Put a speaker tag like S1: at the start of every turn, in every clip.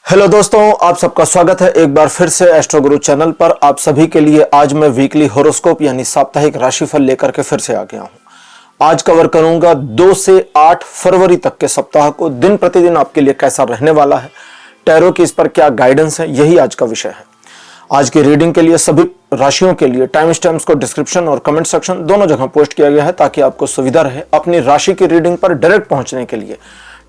S1: Hello दोस्तों, आप सबका स्वागत है एक बार फिर से एस्ट्रो गुरु चैनल पर। आप सभी के लिए आज मैं वीकली होरोस्कोप यानी साप्ताहिक राशिफल लेकर के फिर से आ गया हूं। आज कवर करूंगा 2 से 8 फरवरी तक के सप्ताह को दिन प्रतिदिन आपके लिए कैसा रहने वाला है, टैरो की इस पर क्या गाइडेंस है, यही आज का विषय है। आज की रीडिंग के लिए सभी राशियों के लिए टाइम स्टैम्प्स को डिस्क्रिप्शन और कमेंट सेक्शन दोनों जगह पोस्ट किया गया है ताकि आपको सुविधा रहे अपनी राशि की रीडिंग पर डायरेक्ट पहुंचने के लिए।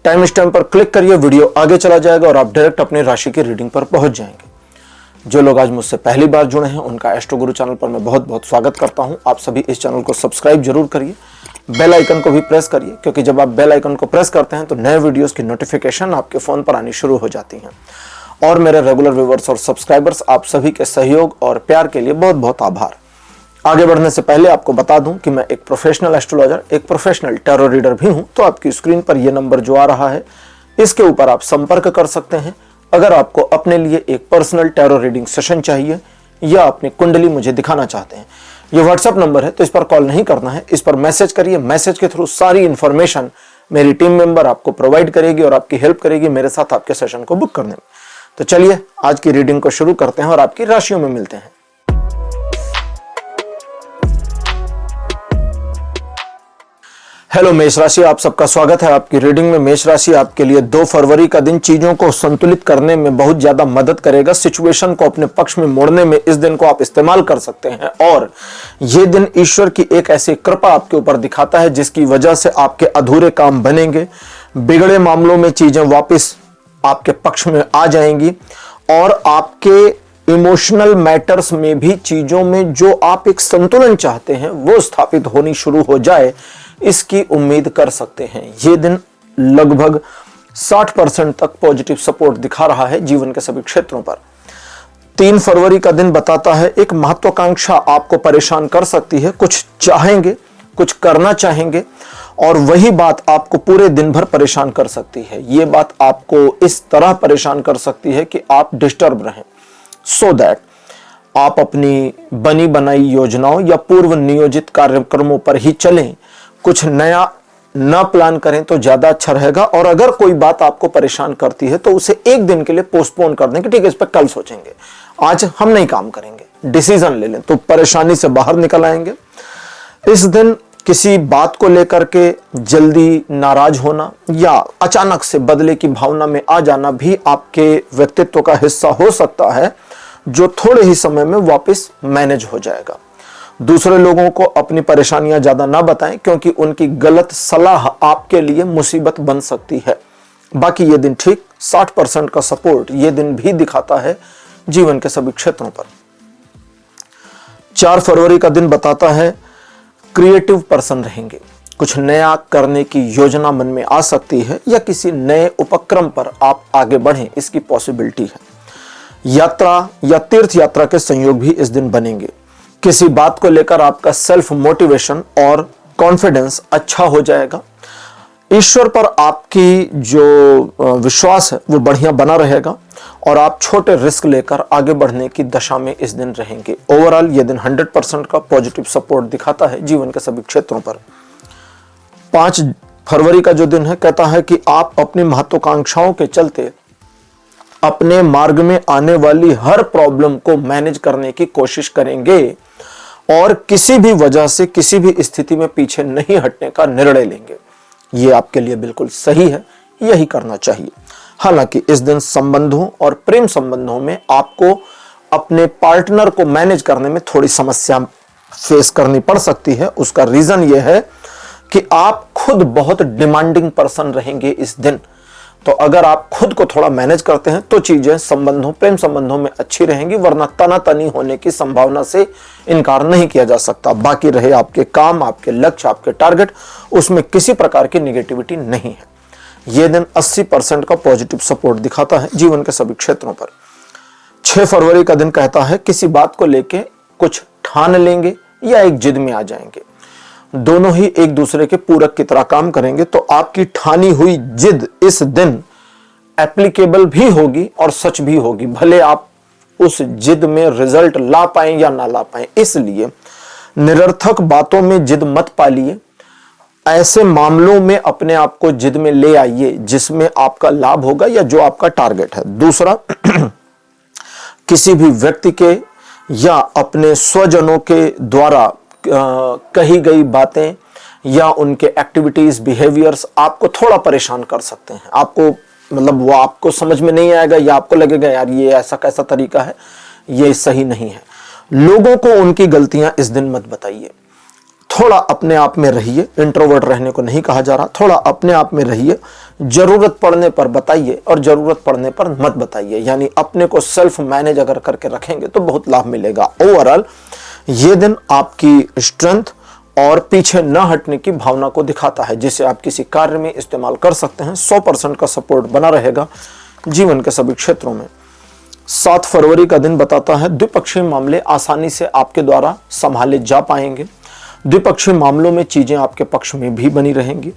S1: टाइम स्टैम्प पर क्लिक करिए, वीडियो आगे चला जाएगा और आप डायरेक्ट अपनी राशि की रीडिंग पर पहुंच जाएंगे। जो लोग आज मुझसे पहली बार जुड़े हैं उनका एस्ट्रो गुरु चैनल पर मैं बहुत बहुत स्वागत करता हूं। आप सभी इस चैनल को सब्सक्राइब जरूर करिए, बेल आइकन को भी प्रेस करिए, क्योंकि जब आप बेल आइकन को प्रेस करते हैं तो नए वीडियोस की नोटिफिकेशन आपके फोन पर आनी शुरू हो जाती हैं। और मेरे रेगुलर व्यूअर्स और सब्सक्राइबर्स, आप सभी के सहयोग और प्यार के लिए बहुत बहुत आभार। आगे बढ़ने से पहले आपको बता दूं कि मैं एक प्रोफेशनल एस्ट्रोलॉजर, एक प्रोफेशनल टैरो रीडर भी हूं। तो आपकी स्क्रीन पर यह नंबर जो आ रहा है इसके ऊपर आप संपर्क कर सकते हैं अगर आपको अपने लिए एक पर्सनल टैरो रीडिंग सेशन चाहिए या अपनी कुंडली मुझे दिखाना चाहते हैं। यह व्हाट्सएप नंबर है तो इस पर कॉल नहीं करना है, इस पर मैसेज करिए। मैसेज के थ्रू सारी इंफॉर्मेशन मेरी टीम मेंबर आपको प्रोवाइड करेगी और आपकी हेल्प करेगी मेरे साथ आपके सेशन को बुक करने में। तो चलिए आज की रीडिंग को शुरू करते हैं और आपकी राशियों में मिलते हैं। हेलो मेष राशि, आप सबका स्वागत है आपकी रीडिंग में। मेष राशि आपके लिए 2 फरवरी का दिन चीजों को संतुलित करने में बहुत ज्यादा मदद करेगा। सिचुएशन को अपने पक्ष में मोड़ने में इस दिन को आप इस्तेमाल कर सकते हैं और यह दिन ईश्वर की एक ऐसी कृपा आपके ऊपर दिखाता है जिसकी वजह से आपके अधूरे काम बनेंगे, बिगड़े मामलों में चीजें वापस आपके पक्ष में आ जाएंगी और आपके इमोशनल मैटर्स में भी चीजों में जो आप एक संतुलन चाहते हैं वो स्थापित होनी शुरू हो जाए, इसकी उम्मीद कर सकते हैं। यह दिन लगभग 60% तक पॉजिटिव सपोर्ट दिखा रहा है जीवन के सभी क्षेत्रों पर। 3 फरवरी का दिन बताता है एक महत्वाकांक्षा आपको परेशान कर सकती है। कुछ चाहेंगे, कुछ करना चाहेंगे और वही बात आपको पूरे दिन भर परेशान कर सकती है। यह बात आपको इस तरह परेशान कर सकती है कि आप डिस्टर्ब रहें, सो दैट आप अपनी बनी बनाई योजनाओं या पूर्व नियोजित कार्यक्रमों पर ही चलें। कुछ नया न प्लान करें तो ज्यादा अच्छा रहेगा और अगर कोई बात आपको परेशान करती है तो उसे एक दिन के लिए पोस्टपोन कर दें कि ठीक है, इस पर कल सोचेंगे, आज हम नहीं काम करेंगे, डिसीजन ले लें, तो परेशानी से बाहर निकल आएंगे। इस दिन किसी बात को लेकर के जल्दी नाराज होना या अचानक से बदले की भावना में आ जाना भी आपके व्यक्तित्व का हिस्सा हो सकता है, जो थोड़े ही समय में वापस मैनेज हो जाएगा। दूसरे लोगों को अपनी परेशानियां ज्यादा ना बताएं क्योंकि उनकी गलत सलाह आपके लिए मुसीबत बन सकती है। बाकी ये दिन ठीक 60% का सपोर्ट ये दिन भी दिखाता है जीवन के सभी क्षेत्रों पर। 4 फरवरी का दिन बताता है क्रिएटिव पर्सन रहेंगे, कुछ नया करने की योजना मन में आ सकती है या किसी नए उपक्रम पर आप आगे बढ़ें, इसकी पॉसिबिलिटी है। यात्रा या तीर्थ यात्रा के संयोग भी इस दिन बनेंगे। किसी बात को लेकर आपका सेल्फ मोटिवेशन और कॉन्फिडेंस अच्छा हो जाएगा। ईश्वर पर आपकी जो विश्वास है वो बढ़िया बना रहेगा और आप छोटे रिस्क लेकर आगे बढ़ने की दशा में इस दिन रहेंगे। ओवरऑल ये दिन 100% का पॉजिटिव सपोर्ट दिखाता है जीवन के सभी क्षेत्रों पर। 5 फरवरी का जो दिन है कहता है कि आप अपनी महत्वाकांक्षाओं के चलते अपने मार्ग में आने वाली हर प्रॉब्लम को मैनेज करने की कोशिश करेंगे और किसी भी वजह से किसी भी स्थिति में पीछे नहीं हटने का निर्णय लेंगे। यह आपके लिए बिल्कुल सही है, यही करना चाहिए। हालांकि इस दिन संबंधों और प्रेम संबंधों में आपको अपने पार्टनर को मैनेज करने में थोड़ी समस्या फेस करनी पड़ सकती है। उसका रीजन यह है कि आप खुद बहुत डिमांडिंग पर्सन रहेंगे इस दिन। तो अगर आप खुद को थोड़ा मैनेज करते हैं तो चीजें संबंधों, प्रेम संबंधों में अच्छी रहेंगी, वरना तनातनी होने की संभावना से इनकार नहीं किया जा सकता। बाकी रहे आपके काम, आपके लक्ष्य, आपके टारगेट, उसमें किसी प्रकार की निगेटिविटी नहीं है। यह दिन 80% का पॉजिटिव सपोर्ट दिखाता है जीवन के सभी क्षेत्रों पर। 6 फरवरी का दिन कहता है किसी बात को लेके कुछ ठान लेंगे या एक जिद में आ जाएंगे। दोनों ही एक दूसरे के पूरक की तरह काम करेंगे तो आपकी ठानी हुई जिद इस दिन एप्लीकेबल भी होगी और सच भी होगी, भले आप उस जिद में रिजल्ट ला पाएं या ना ला पाएं। इसलिए निरर्थक बातों में जिद मत पालिए। ऐसे मामलों में अपने आप को जिद में ले आइए जिसमें आपका लाभ होगा या जो आपका टारगेट है। दूसरा, किसी भी व्यक्ति के या अपने स्वजनों के द्वारा कही गई बातें या उनके एक्टिविटीज, बिहेवियर्स आपको थोड़ा परेशान कर सकते हैं। आपको मतलब वो आपको समझ में नहीं आएगा या आपको लगेगा यार ये ऐसा कैसा तरीका है, ये सही नहीं है। लोगों को उनकी गलतियां इस दिन मत बताइए। थोड़ा अपने आप में रहिए। इंट्रोवर्ट रहने को नहीं कहा जा रहा, थोड़ा अपने आप में रहिए। जरूरत पड़ने पर बताइए और जरूरत पड़ने पर मत बताइए। यानी अपने को सेल्फ मैनेज अगर करके रखेंगे तो बहुत लाभ मिलेगा। ओवरऑल ये दिन आपकी स्ट्रेंथ और पीछे न हटने की भावना को दिखाता है, जिसे आप किसी कार्य में इस्तेमाल कर सकते हैं। 100% का सपोर्ट बना रहेगा जीवन के सभी क्षेत्रों में। 7 फरवरी का दिन बताता है द्विपक्षीय मामले आसानी से आपके द्वारा संभाले जा पाएंगे। द्विपक्षीय मामलों में चीजें आपके पक्ष में भी बनी रहेंगी।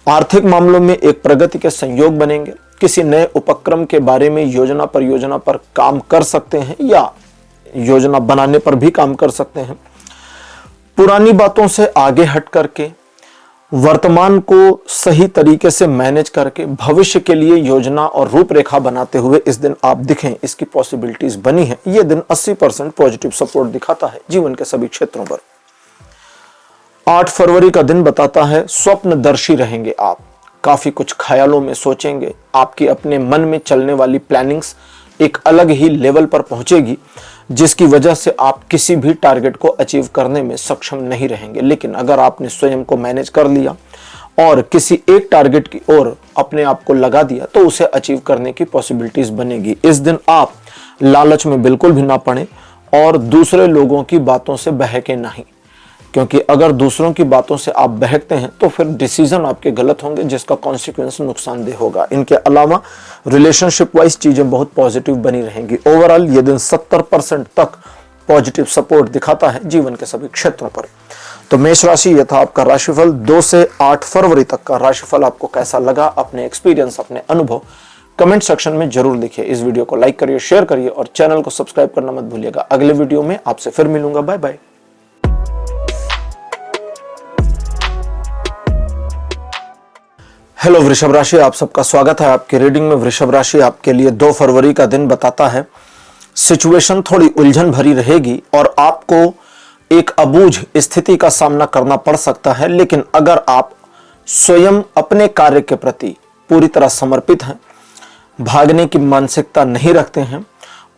S1: आर्थिक मामलों में एक प्रगति के संयोग बनेंगे। किसी नए उपक्रम के बारे में योजना परियोजना पर काम कर सकते हैं या योजना बनाने पर भी काम कर सकते हैं। पुरानी बातों से आगे हट करके वर्तमान को सही तरीके से मैनेज करके भविष्य के लिए योजना और रूपरेखा बनाते हुए इस दिन आप दिखें, इसकी पॉसिबिलिटीज बनी है। यह दिन 80% पॉजिटिव सपोर्ट दिखाता है जीवन के सभी क्षेत्रों पर। 8 फरवरी का दिन बताता है स्वप्नदर्शी रहेंगे आप। काफी कुछ ख्यालों में सोचेंगे। आपकी अपने मन में चलने वाली प्लानिंग्स एक अलग ही लेवल पर पहुंचेगी, जिसकी वजह से आप किसी भी टारगेट को अचीव करने में सक्षम नहीं रहेंगे। लेकिन अगर आपने स्वयं को मैनेज कर लिया और किसी एक टारगेट की ओर अपने आप को लगा दिया तो उसे अचीव करने की पॉसिबिलिटीज बनेगी। इस दिन आप लालच में बिल्कुल भी ना पड़े और दूसरे लोगों की बातों से बहके नहीं, क्योंकि अगर दूसरों की बातों से आप बहकते हैं तो फिर डिसीजन आपके गलत होंगे, जिसका कॉन्सिक्वेंस नुकसानदेह होगा। इनके अलावा रिलेशनशिप वाइज चीजें बहुत पॉजिटिव बनी रहेंगी। ओवरऑल ये दिन 70% तक पॉजिटिव सपोर्ट दिखाता है जीवन के सभी क्षेत्रों पर। तो मेष राशि, यह था आपका राशिफल। 2 से 8 फरवरी तक का राशिफल आपको कैसा लगा, अपने एक्सपीरियंस, अपने अनुभव कमेंट सेक्शन में जरूर लिखिए। इस वीडियो को लाइक करिए, शेयर करिए और चैनल को सब्सक्राइब करना मत भूलिएगा। अगले वीडियो में आपसे फिर मिलूंगा। Bye bye. हेलो वृषभ राशि, आप सबका स्वागत है आपकी रीडिंग में। वृषभ राशि आपके लिए 2 फरवरी का दिन बताता है सिचुएशन थोड़ी उलझन भरी रहेगी और आपको एक अबूझ स्थिति का सामना करना पड़ सकता है। लेकिन अगर आप स्वयं अपने कार्य के प्रति पूरी तरह समर्पित हैं, भागने की मानसिकता नहीं रखते हैं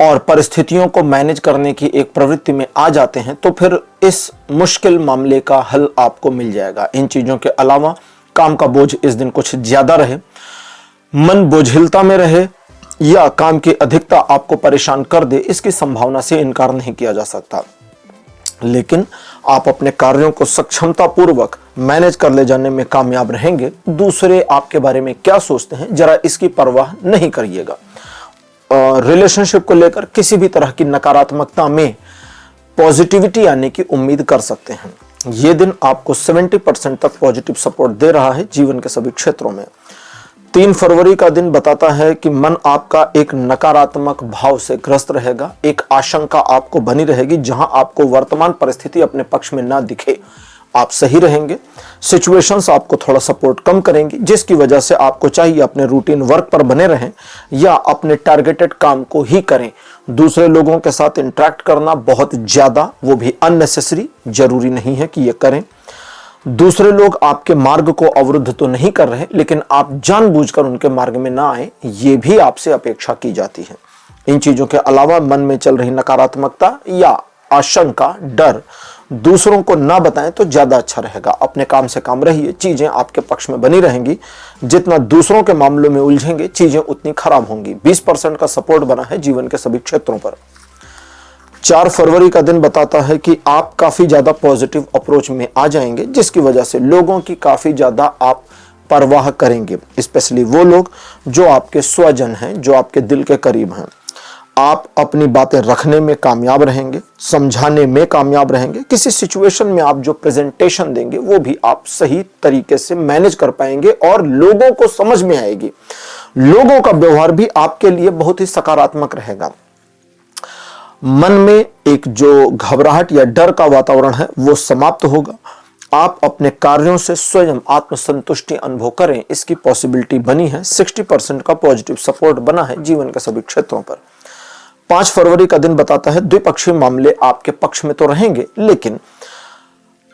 S1: और परिस्थितियों को मैनेज करने की एक प्रवृत्ति में आ जाते हैं, तो फिर इस मुश्किल मामले का हल आपको मिल जाएगा। इन चीजों के अलावा काम का बोझ इस दिन कुछ ज्यादा रहे, मन बोझिलता में रहे या काम की अधिकता आपको परेशान कर दे, इसकी संभावना से इनकार नहीं किया जा सकता। लेकिन आप अपने कार्यों को सक्षमता पूर्वक मैनेज कर ले जाने में कामयाब रहेंगे। दूसरे आपके बारे में क्या सोचते हैं जरा इसकी परवाह नहीं करिएगा। रिलेशनशिप को लेकर किसी भी तरह की नकारात्मकता में पॉजिटिविटी आने की उम्मीद कर सकते हैं। ये दिन आपको 70% तक पॉजिटिव सपोर्ट दे रहा है जीवन के सभी क्षेत्रों में। 3 फरवरी का दिन बताता है कि मन आपका एक नकारात्मक भाव से ग्रस्त रहेगा। एक आशंका आपको बनी रहेगी जहां आपको वर्तमान परिस्थिति अपने पक्ष में ना दिखे। आप सही रहेंगे। सिचुएशंस आपको थोड़ा सपोर्ट कम करेंगी, जिसकी वजह से आपको चाहिए अपने रूटीन वर्क पर बने रहें या अपने टारगेटेड काम को ही करें। दूसरे लोगों के साथ इंटरेक्ट करना बहुत ज्यादा, वो भी अननेसेसरी, जरूरी नहीं है कि ये करें। दूसरे लोग आपके मार्ग को अवरुद्ध तो नहीं कर रहे, लेकिन आप जानबूझकर उनके मार्ग में ना आए, ये भी आपसे अपेक्षा की जाती है। इन चीजों के अलावा मन में चल रही नकारात्मकता या आशंका, डर दूसरों को ना बताएं तो ज्यादा अच्छा रहेगा। अपने काम से काम रहिए, चीजें आपके पक्ष में बनी रहेंगी। जितना दूसरों के मामलों में उलझेंगे चीजें उतनी खराब होंगी। 20% का सपोर्ट बना है जीवन के सभी क्षेत्रों पर। 4 फरवरी का दिन बताता है कि आप काफी ज्यादा पॉजिटिव अप्रोच में आ जाएंगे, जिसकी वजह से लोगों की काफी ज्यादा आप परवाह करेंगे। स्पेशली वो लोग जो आपके स्वजन हैं, जो आपके दिल के करीब हैं। आप अपनी बातें रखने में कामयाब रहेंगे, समझाने में कामयाब रहेंगे। किसी सिचुएशन में आप जो प्रेजेंटेशन देंगे वो भी आप सही तरीके से मैनेज कर पाएंगे और लोगों को समझ में आएगी। लोगों का व्यवहार भी आपके लिए बहुत ही सकारात्मक रहेगा। मन में एक जो घबराहट या डर का वातावरण है वो समाप्त होगा। आप अपने कार्यों से स्वयं आत्मसंतुष्टि अनुभव करें, इसकी पॉसिबिलिटी बनी है। 60% का पॉजिटिव सपोर्ट बना है जीवन के सभी क्षेत्रों पर। 5 फरवरी का दिन बताता है द्विपक्षीय मामले आपके पक्ष में तो रहेंगे, लेकिन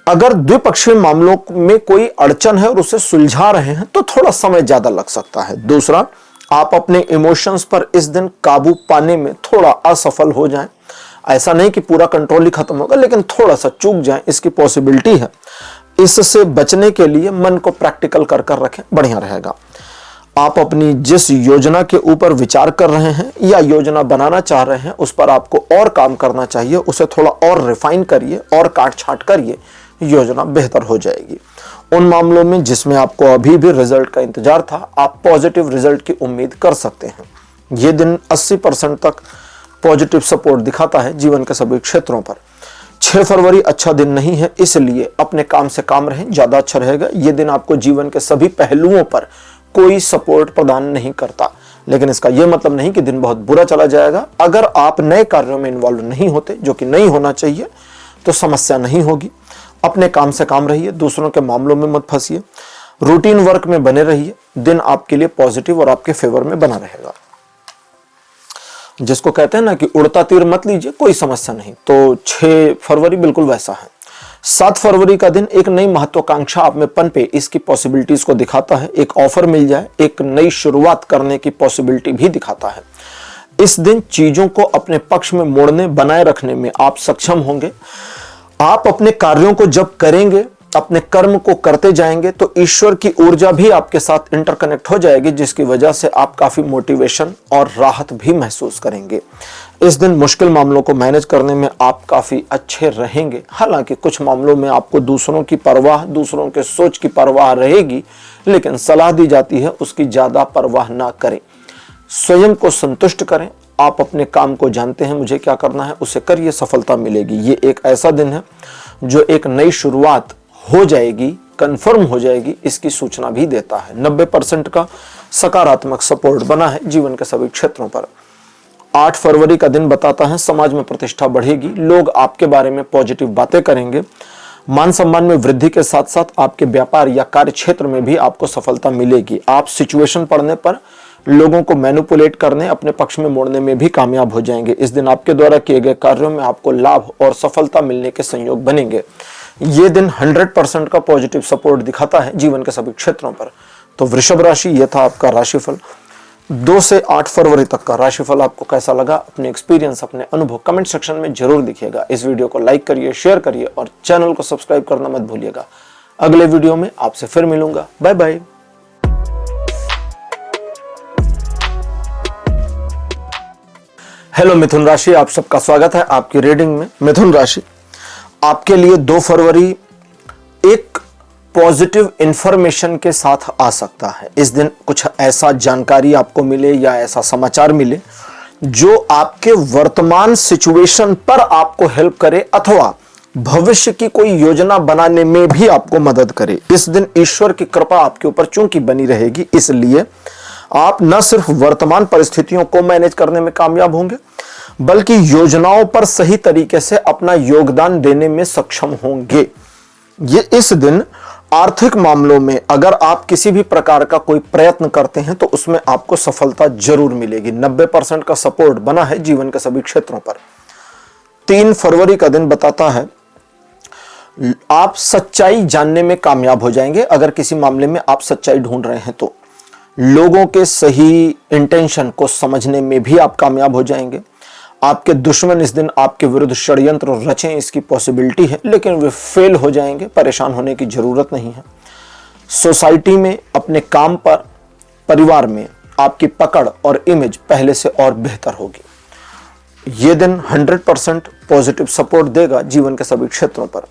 S1: अगर द्विपक्षीय मामलों में कोई अड़चन है और उसे सुलझा रहे हैं तो थोड़ा समय ज्यादा लग सकता है। दूसरा, आप अपने इमोशंस पर इस दिन काबू पाने में थोड़ा असफल हो जाएं। ऐसा नहीं कि पूरा कंट्रोल ही खत्म होगा, लेकिन थोड़ा सा चूक जाएं, इसकी पॉसिबिलिटी है। इससे बचने के लिए मन को प्रैक्टिकल कर रखें, बढ़िया रहेगा। आप अपनी जिस योजना के ऊपर विचार कर रहे हैं या योजना बनाना चाह रहे हैं, उस पर आपको और काम करना चाहिए। उसे थोड़ा और रिफाइन करिए और काट छांट करिए, योजना बेहतर हो जाएगी। उन मामलों में जिसमें आपको अभी भी रिजल्ट का इंतजार था, आप पॉजिटिव रिजल्ट की उम्मीद कर सकते हैं। यह दिन 80% तक पॉजिटिव सपोर्ट दिखाता है जीवन के सभी क्षेत्रों पर। 6 फरवरी अच्छा दिन नहीं है, इसलिए अपने काम से काम रहें, ज्यादा अच्छा रहेगा। यह दिन आपको जीवन के सभी पहलुओं पर कोई सपोर्ट प्रदान नहीं करता, लेकिन इसका यह मतलब नहीं कि दिन बहुत बुरा चला जाएगा। अगर आप नए कार्यों में इन्वॉल्व नहीं होते, जो कि नहीं होना चाहिए, तो समस्या नहीं होगी। अपने काम से काम रहिए, दूसरों के मामलों में मत फंसिए, रूटीन वर्क में बने रहिए। दिन आपके लिए पॉजिटिव और आपके फेवर में बना रहेगा। जिसको कहते हैं ना कि उड़ता तीर मत लीजिए, कोई समस्या नहीं। तो 6 फरवरी बिल्कुल वैसा है। 7 फरवरी का दिन एक नई महत्वाकांक्षा आप में पनपे, इसकी पॉसिबिलिटीज को दिखाता है। एक ऑफर मिल जाए, एक नई शुरुआत करने की पॉसिबिलिटी भी दिखाता है। इस दिन चीजों को अपने पक्ष में मोड़ने, बनाए रखने में आप सक्षम होंगे। आप अपने कार्यों को जब करेंगे, अपने कर्म को करते जाएंगे, तो ईश्वर की ऊर्जा भी आपके साथ इंटरकनेक्ट हो जाएगी, जिसकी वजह से आप काफी मोटिवेशन और राहत भी महसूस करेंगे। इस दिन मुश्किल मामलों को मैनेज करने में आप काफी अच्छे रहेंगे। हालांकि कुछ मामलों में आपको दूसरों की परवाह, दूसरों के सोच की परवाह रहेगी, लेकिन सलाह दी जाती है उसकी ज्यादा परवाह ना करें। स्वयं को संतुष्ट करें। आप अपने काम को जानते हैं, मुझे क्या करना है, उसे करिए, सफलता मिलेगी। ये एक ऐसा दिन है जो एक नई शुरुआत हो जाएगी, कंफर्म हो जाएगी, इसकी सूचना भी देता है। 90% का सकारात्मक सपोर्ट बना है जीवन के सभी क्षेत्रों पर। 8 फरवरी का दिन बताता है समाज में प्रतिष्ठा बढ़ेगी, लोग आपके बारे में पॉजिटिव बातें करेंगे। मान सम्मान में वृद्धि के साथ साथ आपके व्यापार या कार्य क्षेत्र में भी आपको सफलता मिलेगी। आप सिचुएशन पड़ने पर लोगों को मैनिपुलेट करने, अपने पक्ष में मोड़ने में भी कामयाब हो जाएंगे। इस दिन आपके द्वारा किए गए कार्यों में आपको लाभ और सफलता मिलने के संयोग बनेंगे। ये दिन 100% का पॉजिटिव सपोर्ट दिखाता है जीवन के सभी क्षेत्रों पर। तो वृषभ राशि, यह था आपका राशिफल। 2 से 8 फरवरी तक का राशिफल आपको कैसा लगा, अपने एक्सपीरियंस, अपने अनुभव कमेंट सेक्शन में जरूर लिखिएगा। इस वीडियो को लाइक करिए, शेयर करिए और चैनल को सब्सक्राइब करना मत भूलिएगा। अगले वीडियो में आपसे फिर मिलूंगा। Bye bye. हेलो मिथुन राशि, आप सबका स्वागत है आपकी रीडिंग में। मिथुन राशि, आपके लिए 2 फरवरी एक पॉजिटिव इंफॉर्मेशन के साथ आ सकता है। इस दिन कुछ ऐसा जानकारी आपको मिले या ऐसा समाचार मिले जो आपके वर्तमान सिचुएशन पर आपको हेल्प करे अथवा भविष्य की कोई योजना बनाने में भी आपको मदद करे। इस दिन ईश्वर की कृपा आपके ऊपर चूंकि बनी रहेगी, इसलिए आप न सिर्फ वर्तमान परिस्थितियों को मैनेज करने में कामयाब होंगे, बल्कि योजनाओं पर सही तरीके से अपना योगदान देने में सक्षम होंगे। ये इस दिन आर्थिक मामलों में अगर आप किसी भी प्रकार का कोई प्रयत्न करते हैं तो उसमें आपको सफलता जरूर मिलेगी। 90% का सपोर्ट बना है जीवन के सभी क्षेत्रों पर। 3 फरवरी का दिन बताता है आप सच्चाई जानने में कामयाब हो जाएंगे। अगर किसी मामले में आप सच्चाई ढूंढ रहे हैं तो लोगों के सही इंटेंशन को समझने में भी आप कामयाब हो जाएंगे। आपके दुश्मन इस दिन आपके विरुद्ध षड्यंत्र रचें, इसकी पॉसिबिलिटी है, लेकिन वे फेल हो जाएंगे। परेशान होने की जरूरत नहीं है। सोसाइटी में, अपने काम पर, परिवार में आपकी पकड़ और इमेज पहले से और बेहतर होगी। यह दिन 100% पॉजिटिव सपोर्ट देगा जीवन के सभी क्षेत्रों पर।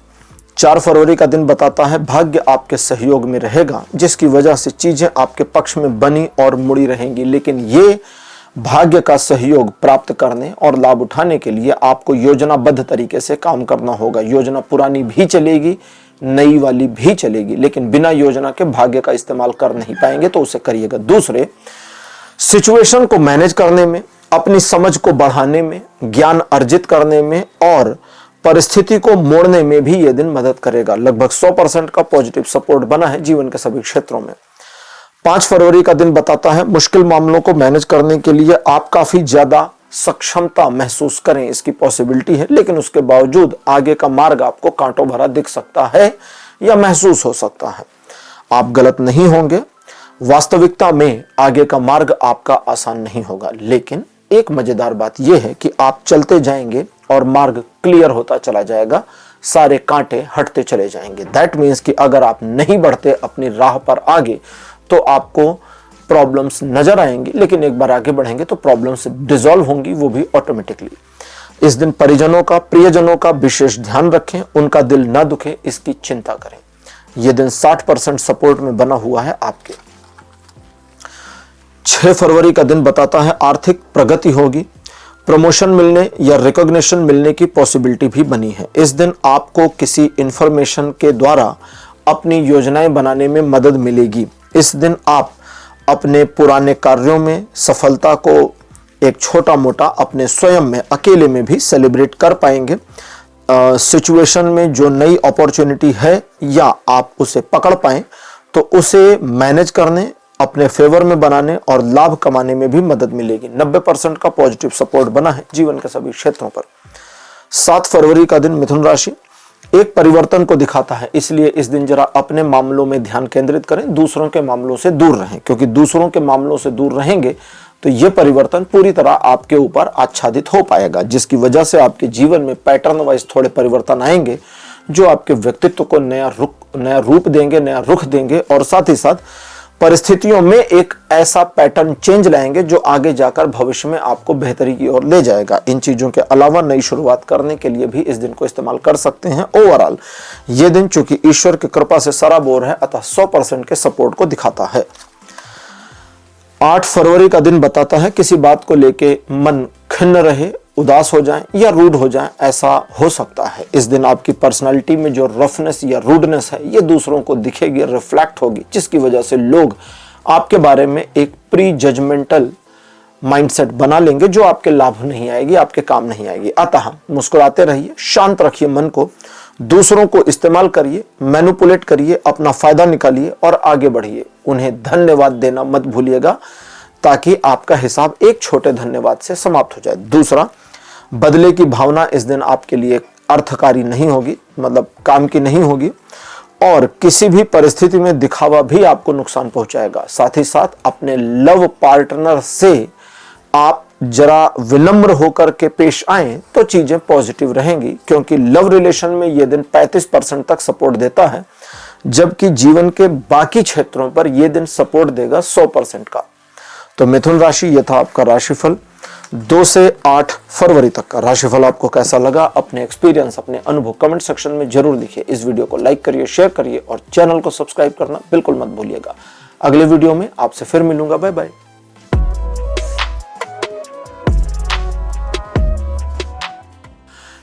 S1: 4 फरवरी का दिन बताता है भाग्य आपके सहयोग में रहेगा, जिसकी वजह से चीजें आपके पक्ष में बनी और मुड़ी रहेंगी। लेकिन ये भाग्य का सहयोग प्राप्त करने और लाभ उठाने के लिए आपको योजनाबद्ध तरीके से काम करना होगा। योजना पुरानी भी चलेगी, नई वाली भी चलेगी, लेकिन बिना योजना के भाग्य का इस्तेमाल कर नहीं पाएंगे, तो उसे करिएगा। दूसरे, सिचुएशन को मैनेज करने में, अपनी समझ को बढ़ाने में, ज्ञान अर्जित करने में और परिस्थिति को मोड़ने में भी यह दिन मदद करेगा। लगभग 100% का पॉजिटिव सपोर्ट बना है जीवन के सभी क्षेत्रों में। 5 फरवरी का दिन बताता है मुश्किल मामलों को मैनेज करने के लिए आप काफी ज्यादा सक्षमता महसूस करें, इसकी पॉसिबिलिटी है, लेकिन उसके बावजूद आगे का मार्ग आपको कांटों भरा दिख सकता है या महसूस हो सकता है। आप गलत नहीं होंगे, वास्तविकता में आगे का मार्ग आपका आसान नहीं होगा, लेकिन एक मजेदार बात यह है कि आप चलते जाएंगे और मार्ग क्लियर होता चला जाएगा, सारे कांटे हटते चले जाएंगे। दैट मीन्स कि अगर आप नहीं बढ़ते अपनी राह पर आगे तो आपको प्रॉब्लम्स नजर आएंगी, लेकिन एक बार आगे बढ़ेंगे तो प्रॉब्लम्स डिसॉल्व होंगी, वो भी ऑटोमेटिकली। इस दिन परिजनों का, प्रियजनों का विशेष ध्यान रखें, उनका दिल ना दुखे इसकी चिंता करें। यह दिन 60% सपोर्ट में बना हुआ है आपके। 6 फरवरी का दिन बताता है आर्थिक प्रगति होगी, प्रमोशन मिलने या रिकॉग्निशन मिलने की पॉसिबिलिटी भी बनी है। इस दिन आपको किसी इंफॉर्मेशन के द्वारा अपनी योजनाएं बनाने में मदद मिलेगी। इस दिन आप अपने पुराने कार्यों में सफलता को एक छोटा मोटा अपने स्वयं में, अकेले में भी सेलिब्रेट कर पाएंगे। सिचुएशन में जो नई अपॉर्चुनिटी है या आप उसे पकड़ पाएं तो उसे मैनेज करने, अपने फेवर में बनाने और लाभ कमाने में भी मदद मिलेगी। 90% का पॉजिटिव सपोर्ट बना है जीवन के सभी क्षेत्रों पर। 7 फरवरी का दिन मिथुन राशि एक परिवर्तन को दिखाता है, इसलिए इस दिन जरा अपने मामलों में ध्यान केंद्रित करें, दूसरों के मामलों से दूर रहें, क्योंकि दूसरों के मामलों से दूर रहेंगे तो यह परिवर्तन पूरी तरह आपके ऊपर आच्छादित हो पाएगा, जिसकी वजह से आपके जीवन में पैटर्न वाइज थोड़े परिवर्तन आएंगे जो आपके व्यक्तित्व को नया रूप देंगे, नया रुख देंगे और साथ ही साथ परिस्थितियों में एक ऐसा पैटर्न चेंज लाएंगे जो आगे जाकर भविष्य में आपको बेहतरी की ओर ले जाएगा। इन चीजों के अलावा नई शुरुआत करने के लिए भी इस दिन को इस्तेमाल कर सकते हैं। ओवरऑल ये दिन चूंकि ईश्वर की कृपा से सराबोर है, अतः 100% के सपोर्ट को दिखाता है। 8 फरवरी का दिन बताता है किसी बात को लेके मन खिन्न रहे, उदास हो जाए या रूड हो जाए, ऐसा हो सकता है। इस दिन आपकी पर्सनालिटी में जो रफनेस या रूडनेस है ये दूसरों को दिखेगी, रिफ्लेक्ट होगी, जिसकी वजह से लोग आपके बारे में एक प्री जजमेंटल माइंडसेट बना लेंगे जो आपके लाभ नहीं आएगी, आपके काम नहीं आएगी। अतः मुस्कुराते रहिए, शांत रखिए मन को, दूसरों को इस्तेमाल करिए, मैनिपुलेट करिए, अपना फायदा निकालिए और आगे बढ़िए। उन्हें धन्यवाद देना मत भूलिएगा ताकि आपका हिसाब एक छोटे धन्यवाद से समाप्त हो जाए। दूसरा, बदले की भावना इस दिन आपके लिए अर्थकारी नहीं होगी, मतलब काम की नहीं होगी, और किसी भी परिस्थिति में दिखावा भी आपको नुकसान पहुंचाएगा। साथ ही साथ अपने लव पार्टनर से आप जरा विनम्र होकर के पेश आए तो चीजें पॉजिटिव रहेंगी, क्योंकि लव रिलेशन में यह दिन 35% तक सपोर्ट देता है, जबकि जीवन के बाकी क्षेत्रों पर यह दिन सपोर्ट देगा 100% का। तो मिथुन राशि, यह था आपका राशिफल 2 से 8 फरवरी तक का। राशिफल आपको कैसा लगा, अपने एक्सपीरियंस, अपने अनुभव कमेंट सेक्शन में जरूर लिखिए। इस वीडियो को लाइक करिए, शेयर करिए और चैनल को सब्सक्राइब करना बिल्कुल मत भूलिएगा। अगले वीडियो में आपसे फिर मिलूंगा। Bye bye.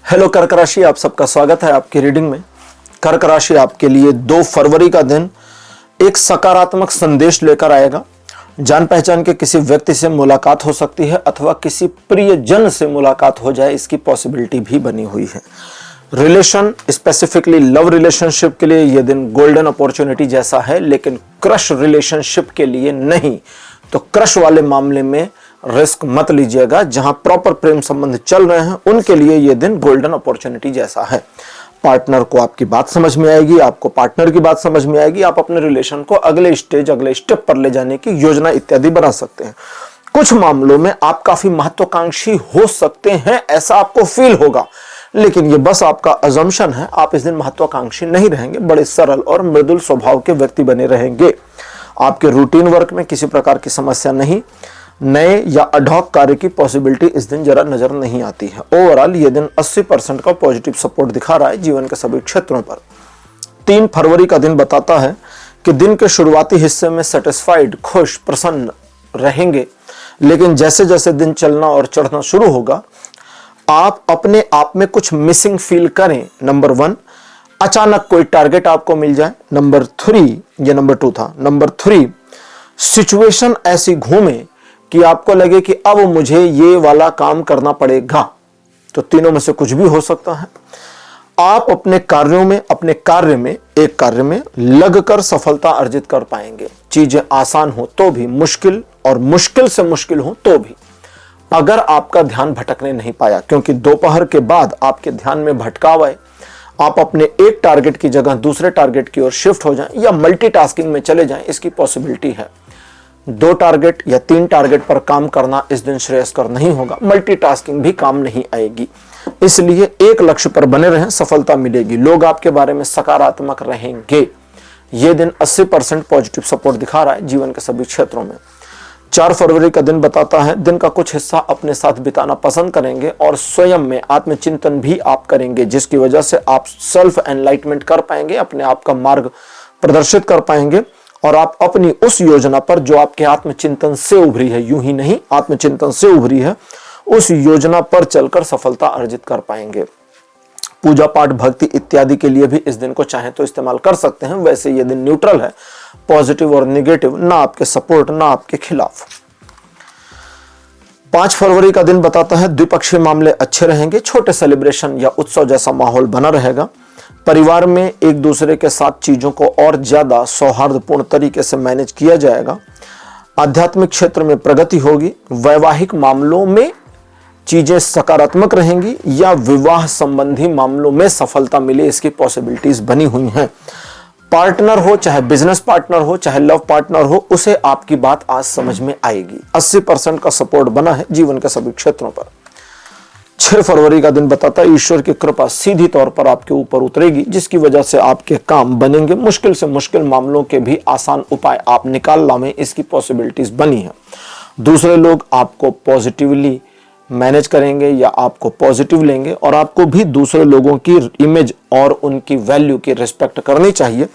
S1: हेलो कर्क राशि, आप सबका स्वागत है आपकी रीडिंग में। कर्क राशि आपके लिए 2 फरवरी का दिन एक सकारात्मक संदेश लेकर आएगा। जान पहचान के किसी व्यक्ति से मुलाकात हो सकती है अथवा किसी प्रियजन से मुलाकात हो जाए, इसकी पॉसिबिलिटी भी बनी हुई है। रिलेशन, स्पेसिफिकली लव रिलेशनशिप के लिए यह दिन गोल्डन अपॉर्चुनिटी जैसा है, लेकिन क्रश रिलेशनशिप के लिए नहीं। तो क्रश वाले मामले में रिस्क मत लीजिएगा। जहां प्रॉपर प्रेम संबंध चल रहे हैं उनके लिए यह दिन गोल्डन अपॉर्चुनिटी जैसा है। पार्टनर को आपकी बात समझ में आएगी, आपको पार्टनर की बात समझ में आएगी, आप अपने रिलेशन को अगले स्टेप पर ले जाने की योजना इत्यादि बना सकते हैं। कुछ मामलों में आप काफी महत्वाकांक्षी हो सकते हैं, ऐसा आपको फील होगा, लेकिन ये बस आपका अजम्पशन है। आप इस दिन महत्वाकांक्षी नहीं रहेंगे, बड़े सरल और मृदुल स्वभाव के व्यक्ति बने रहेंगे। आपके रूटीन वर्क में किसी प्रकार की समस्या नहीं, नए या अडॉक कार्य की पॉसिबिलिटी इस दिन जरा नजर नहीं आती है। ओवरऑल ये दिन 80% का पॉजिटिव सपोर्ट दिखा रहा है जीवन के सभी क्षेत्रों पर। 3 फरवरी का दिन बताता है कि दिन के शुरुआती हिस्से में सेटिस्फाइड, खुश, प्रसन्न रहेंगे, लेकिन जैसे जैसे दिन चलना और चढ़ना शुरू होगा आप अपने आप में कुछ मिसिंग फील करें। नंबर 1, अचानक कोई टारगेट आपको मिल जाए। नंबर 3, ये नंबर 2 था। नंबर 3, सिचुएशन ऐसी घूमे कि आपको लगे कि अब मुझे ये वाला काम करना पड़ेगा। तो तीनों में से कुछ भी हो सकता है। आप अपने कार्यों में, अपने एक कार्य में लगकर सफलता अर्जित कर पाएंगे। चीजें आसान हो तो भी, मुश्किल और मुश्किल से मुश्किल हो तो भी, अगर आपका ध्यान भटकने नहीं पाया, क्योंकि दोपहर के बाद आपके ध्यान में भटकाव आए, आप अपने एक टारगेट की जगह दूसरे टारगेट की ओर शिफ्ट हो जाएं या मल्टीटास्किंग में चले जाएं, इसकी पॉसिबिलिटी है। 2 टारगेट या 3 टारगेट पर काम करना इस दिन श्रेयस्कर नहीं होगा, मल्टीटास्किंग भी काम नहीं आएगी। इसलिए एक लक्ष्य पर बने रहें, सफलता मिलेगी। लोग आपके बारे में सकारात्मक रहेंगे। यह दिन 80% पॉजिटिव सपोर्ट दिखा रहा है जीवन के सभी क्षेत्रों में। 4 फरवरी का दिन बताता है, दिन का कुछ हिस्सा अपने साथ बिताना पसंद करेंगे और स्वयं में आत्मचिंतन भी आप करेंगे, जिसकी वजह से आप सेल्फ एनलाइटमेंट कर पाएंगे, अपने आप का मार्ग प्रदर्शित कर पाएंगे और आप अपनी उस योजना पर जो आपके आत्मचिंतन से उभरी है, यूं ही नहीं आत्मचिंतन से उभरी है, उस योजना पर चलकर सफलता अर्जित कर पाएंगे। पूजा पाठ, भक्ति इत्यादि के लिए भी इस दिन को चाहे तो इस्तेमाल कर सकते हैं। वैसे ये दिन न्यूट्रल है, पॉजिटिव और नेगेटिव, ना आपके सपोर्ट ना आपके खिलाफ। 5 फरवरी का दिन बताता है, द्विपक्षीय मामले अच्छे रहेंगे, छोटे सेलिब्रेशन या उत्सव जैसा माहौल बना रहेगा। परिवार में एक दूसरे के साथ चीजों को और ज्यादा सौहार्दपूर्ण तरीके से मैनेज किया जाएगा। आध्यात्मिक क्षेत्र में प्रगति होगी। वैवाहिक मामलों में चीजें सकारात्मक रहेंगी या विवाह संबंधी मामलों में सफलता मिले, इसकी पॉसिबिलिटीज बनी हुई हैं। पार्टनर हो, चाहे बिजनेस पार्टनर हो, चाहे लव पार्टनर हो, उसे आपकी बात आज समझ में आएगी। 80% का सपोर्ट बना है जीवन के सभी क्षेत्रों पर। 6 फरवरी का दिन बताता है, ईश्वर की कृपा सीधी तौर पर आपके ऊपर उतरेगी, जिसकी वजह से आपके काम बनेंगे। मुश्किल से मुश्किल मामलों के भी आसान उपाय आप निकाल लाएं, इसकी पॉसिबिलिटीज बनी है। दूसरे लोग आपको पॉजिटिवली मैनेज करेंगे या आपको पॉजिटिव लेंगे और आपको भी दूसरे लोगों की इमेज और उनकी वैल्यू की रिस्पेक्ट करनी चाहिए,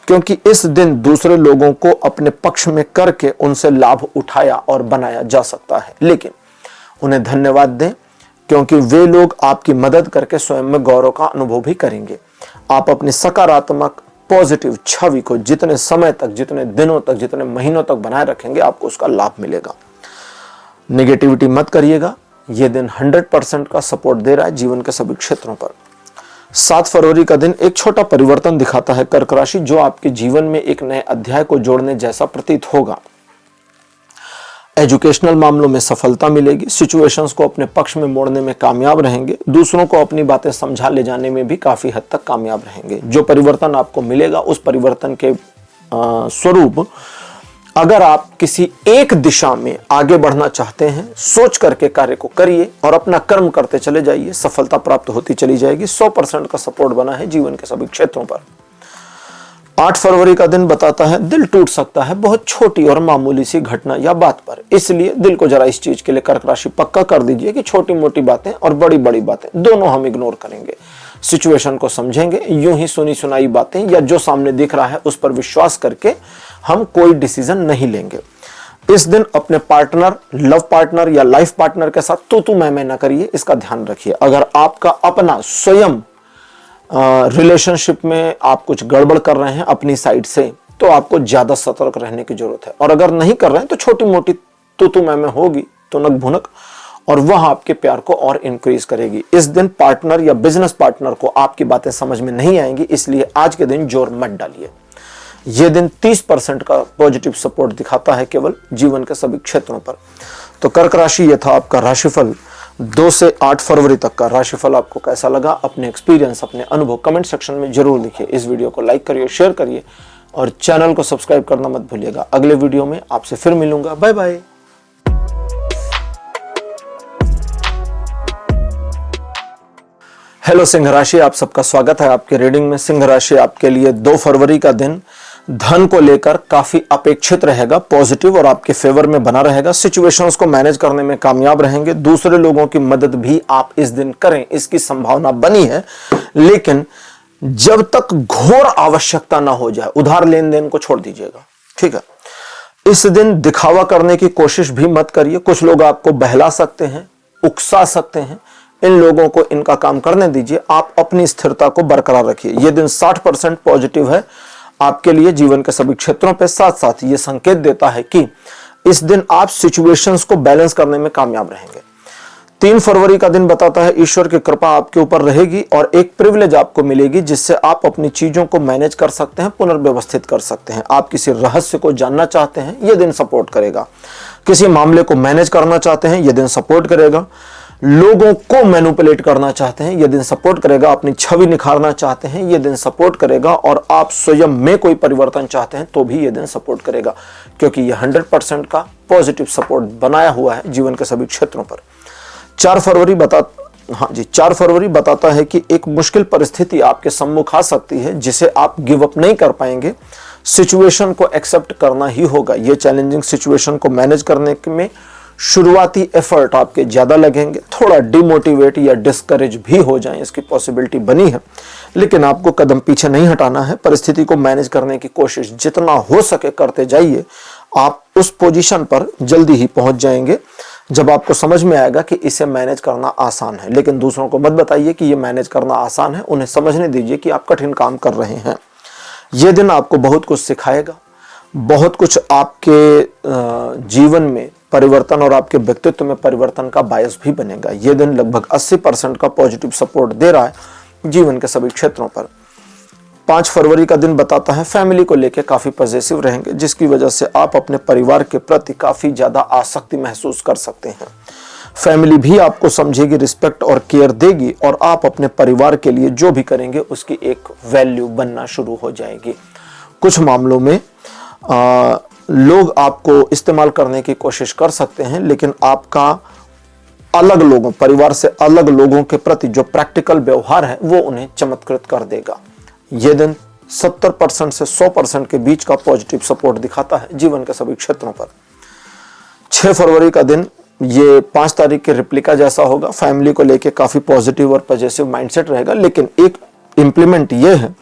S1: क्योंकि इस दिन दूसरे लोगों को अपने पक्ष में करके उनसे लाभ उठाया और बनाया जा सकता है। लेकिन उन्हें धन्यवाद दें, क्योंकि वे लोग आपकी मदद करके स्वयं में गौरव का अनुभव भी करेंगे। आप अपनी सकारात्मक पॉजिटिव छवि को जितने समय तक, जितने दिनों तक, जितने महीनों तक बनाए रखेंगे, आपको उसका लाभ मिलेगा। नेगेटिविटी मत करिएगा। यह दिन 100% का सपोर्ट दे रहा है जीवन के सभी क्षेत्रों पर। 7 फरवरी का दिन एक छोटा परिवर्तन दिखाता है कर्क राशि, जो आपके जीवन में एक नए अध्याय को जोड़ने जैसा प्रतीत होगा। एजुकेशनल मामलों में सफलता मिलेगी। सिचुएशंस को अपने पक्ष में मोड़ने में कामयाब रहेंगे। दूसरों को अपनी बातें समझा ले जाने में भी काफी हद तक कामयाब रहेंगे। जो परिवर्तन आपको मिलेगा, उस परिवर्तन के स्वरूप अगर आप किसी एक दिशा में आगे बढ़ना चाहते हैं, सोच करके कार्य को करिए और अपना कर्म करते चले जाइए, सफलता प्राप्त होती चली जाएगी। 100% का सपोर्ट बना है जीवन के सभी क्षेत्रों पर। 8 फरवरी का दिन बताता है, दिल टूट सकता है बहुत छोटी और मामूली सी घटना या बात पर। इसलिए दिल को जरा इस चीज के लिए कर्क राशि पक्का कर दीजिए कि छोटी मोटी बातें और बड़ी बड़ी बातें दोनों हम इग्नोर करेंगे, सिचुएशन को समझेंगे। यूं ही सुनी सुनाई बातें या जो सामने दिख रहा है उस पर विश्वास करके हम कोई डिसीजन नहीं लेंगे। इस दिन अपने पार्टनर, लव पार्टनर या लाइफ पार्टनर के साथ तू मैं ना करिए, इसका ध्यान रखिए। अगर आपका अपना स्वयं रिलेशनशिप में आप कुछ गड़बड़ कर रहे हैं अपनी साइड से, तो आपको ज्यादा सतर्क रहने की जरूरत है। और अगर नहीं कर रहे हैं तो छोटी मोटी तू मैं होगी, तुनक भुनक, और वह आपके प्यार को और इंक्रीज करेगी। इस दिन पार्टनर या बिजनेस पार्टनर को आपकी बातें समझ में नहीं आएंगी, इसलिए आज के दिन जोर मत डालिए। यह दिन 30% का पॉजिटिव सपोर्ट दिखाता है केवल जीवन के सभी क्षेत्रों पर। तो कर्क राशि, यह था आपका राशिफल। 2 से 8 फरवरी तक का राशिफल आपको कैसा लगा? अपने एक्सपीरियंस, अपने अनुभव कमेंट सेक्शन में जरूर लिखिए। इस वीडियो को लाइक करिए, शेयर करिए और चैनल को सब्सक्राइब करना मत भूलिएगा। अगले वीडियो में आपसे फिर मिलूंगा। Bye bye. हेलो सिंह राशि, आप सबका स्वागत है आपके रीडिंग में। सिंह राशि आपके लिए 2 फरवरी का दिन धन को लेकर काफी अपेक्षित रहेगा, पॉजिटिव और आपके फेवर में बना रहेगा। सिचुएशंस को मैनेज करने में कामयाब रहेंगे। दूसरे लोगों की मदद भी आप इस दिन करें, इसकी संभावना बनी है। लेकिन जब तक घोर आवश्यकता ना हो जाए, उधार लेन देन को छोड़ दीजिएगा, ठीक है। इस दिन दिखावा करने की कोशिश भी मत करिए। कुछ लोग आपको बहला सकते हैं, उकसा सकते हैं, इन लोगों को इनका काम करने दीजिए। आप अपनी स्थिरता को बरकरार रखिए। यह दिन 60% पॉजिटिव है आपके लिए जीवन के सभी क्षेत्रों पे। साथ साथ ये संकेत देता है कि इस दिन आप सिचुएशंस को बैलेंस करने में कामयाब रहेंगे। 3 फरवरी का दिन बताता है ईश्वर की कृपा आपके ऊपर रहेगी और एक प्रिविलेज आपको मिलेगी जिससे आप अपनी चीजों को मैनेज कर सकते हैं, पुनर्व्यवस्थित कर सकते हैं। आप किसी रहस्य को जानना चाहते हैं, यह दिन सपोर्ट करेगा। किसी मामले को मैनेज करना चाहते हैं, यह दिन सपोर्ट करेगा। लोगों को मैनिपुलेट करना चाहते हैं, यह दिन सपोर्ट करेगा। अपनी छवि निखारना चाहते हैं, यह दिन सपोर्ट करेगा। और आप स्वयं में कोई परिवर्तन चाहते हैं तो भी यह दिन सपोर्ट करेगा, क्योंकि यह 100% का पॉजिटिव सपोर्ट बनाया हुआ है जीवन के सभी क्षेत्रों पर। 4 फरवरी बताता है कि एक मुश्किल परिस्थिति आपके सम्मुख आ सकती है जिसे आप गिव अप नहीं कर पाएंगे। सिचुएशन को एक्सेप्ट करना ही होगा। ये चैलेंजिंग सिचुएशन को मैनेज करने में शुरुआती एफर्ट आपके ज्यादा लगेंगे, थोड़ा डिमोटिवेट या डिस्करेज भी हो जाएं, इसकी पॉसिबिलिटी बनी है। लेकिन आपको कदम पीछे नहीं हटाना है। परिस्थिति को मैनेज करने की कोशिश जितना हो सके करते जाइए। आप उस पोजीशन पर जल्दी ही पहुंच जाएंगे जब आपको समझ में आएगा कि इसे मैनेज करना आसान है। लेकिन दूसरों को मत बताइए कि यह मैनेज करना आसान है, उन्हें समझने दीजिए कि आप कठिन काम कर रहे हैं। यह दिन आपको बहुत कुछ सिखाएगा, बहुत कुछ आपके जीवन में परिवर्तन और आपके व्यक्तित्व में परिवर्तन का बायस भी बनेगा। यह दिन लगभग 80% का पॉजिटिव सपोर्ट दे रहा है जीवन के सभी क्षेत्रों पर। 5 फरवरी का दिन बताता है फैमिली को लेकर काफी पॉजिटिव रहेंगे, जिसकी वजह से आप अपने परिवार के प्रति काफी ज्यादा आसक्ति महसूस कर सकते हैं। फैमिली भी आपको समझेगी, रिस्पेक्ट और केयर देगी और आप अपने परिवार के लिए जो भी करेंगे उसकी एक वैल्यू बनना शुरू हो जाएगी। कुछ मामलों में लोग आपको इस्तेमाल करने की कोशिश कर सकते हैं, लेकिन आपका अलग लोगों, परिवार से अलग लोगों के प्रति जो प्रैक्टिकल व्यवहार है वो उन्हें चमत्कृत कर देगा। यह दिन 70% से 100% के बीच का पॉजिटिव सपोर्ट दिखाता है जीवन के सभी क्षेत्रों पर। 6 फरवरी का दिन ये 5 तारीख के रिप्लिका जैसा होगा। फैमिली को लेके काफी पॉजिटिव और पॉजिटिव माइंडसेट रहेगा, लेकिन एक इंप्लीमेंट ये है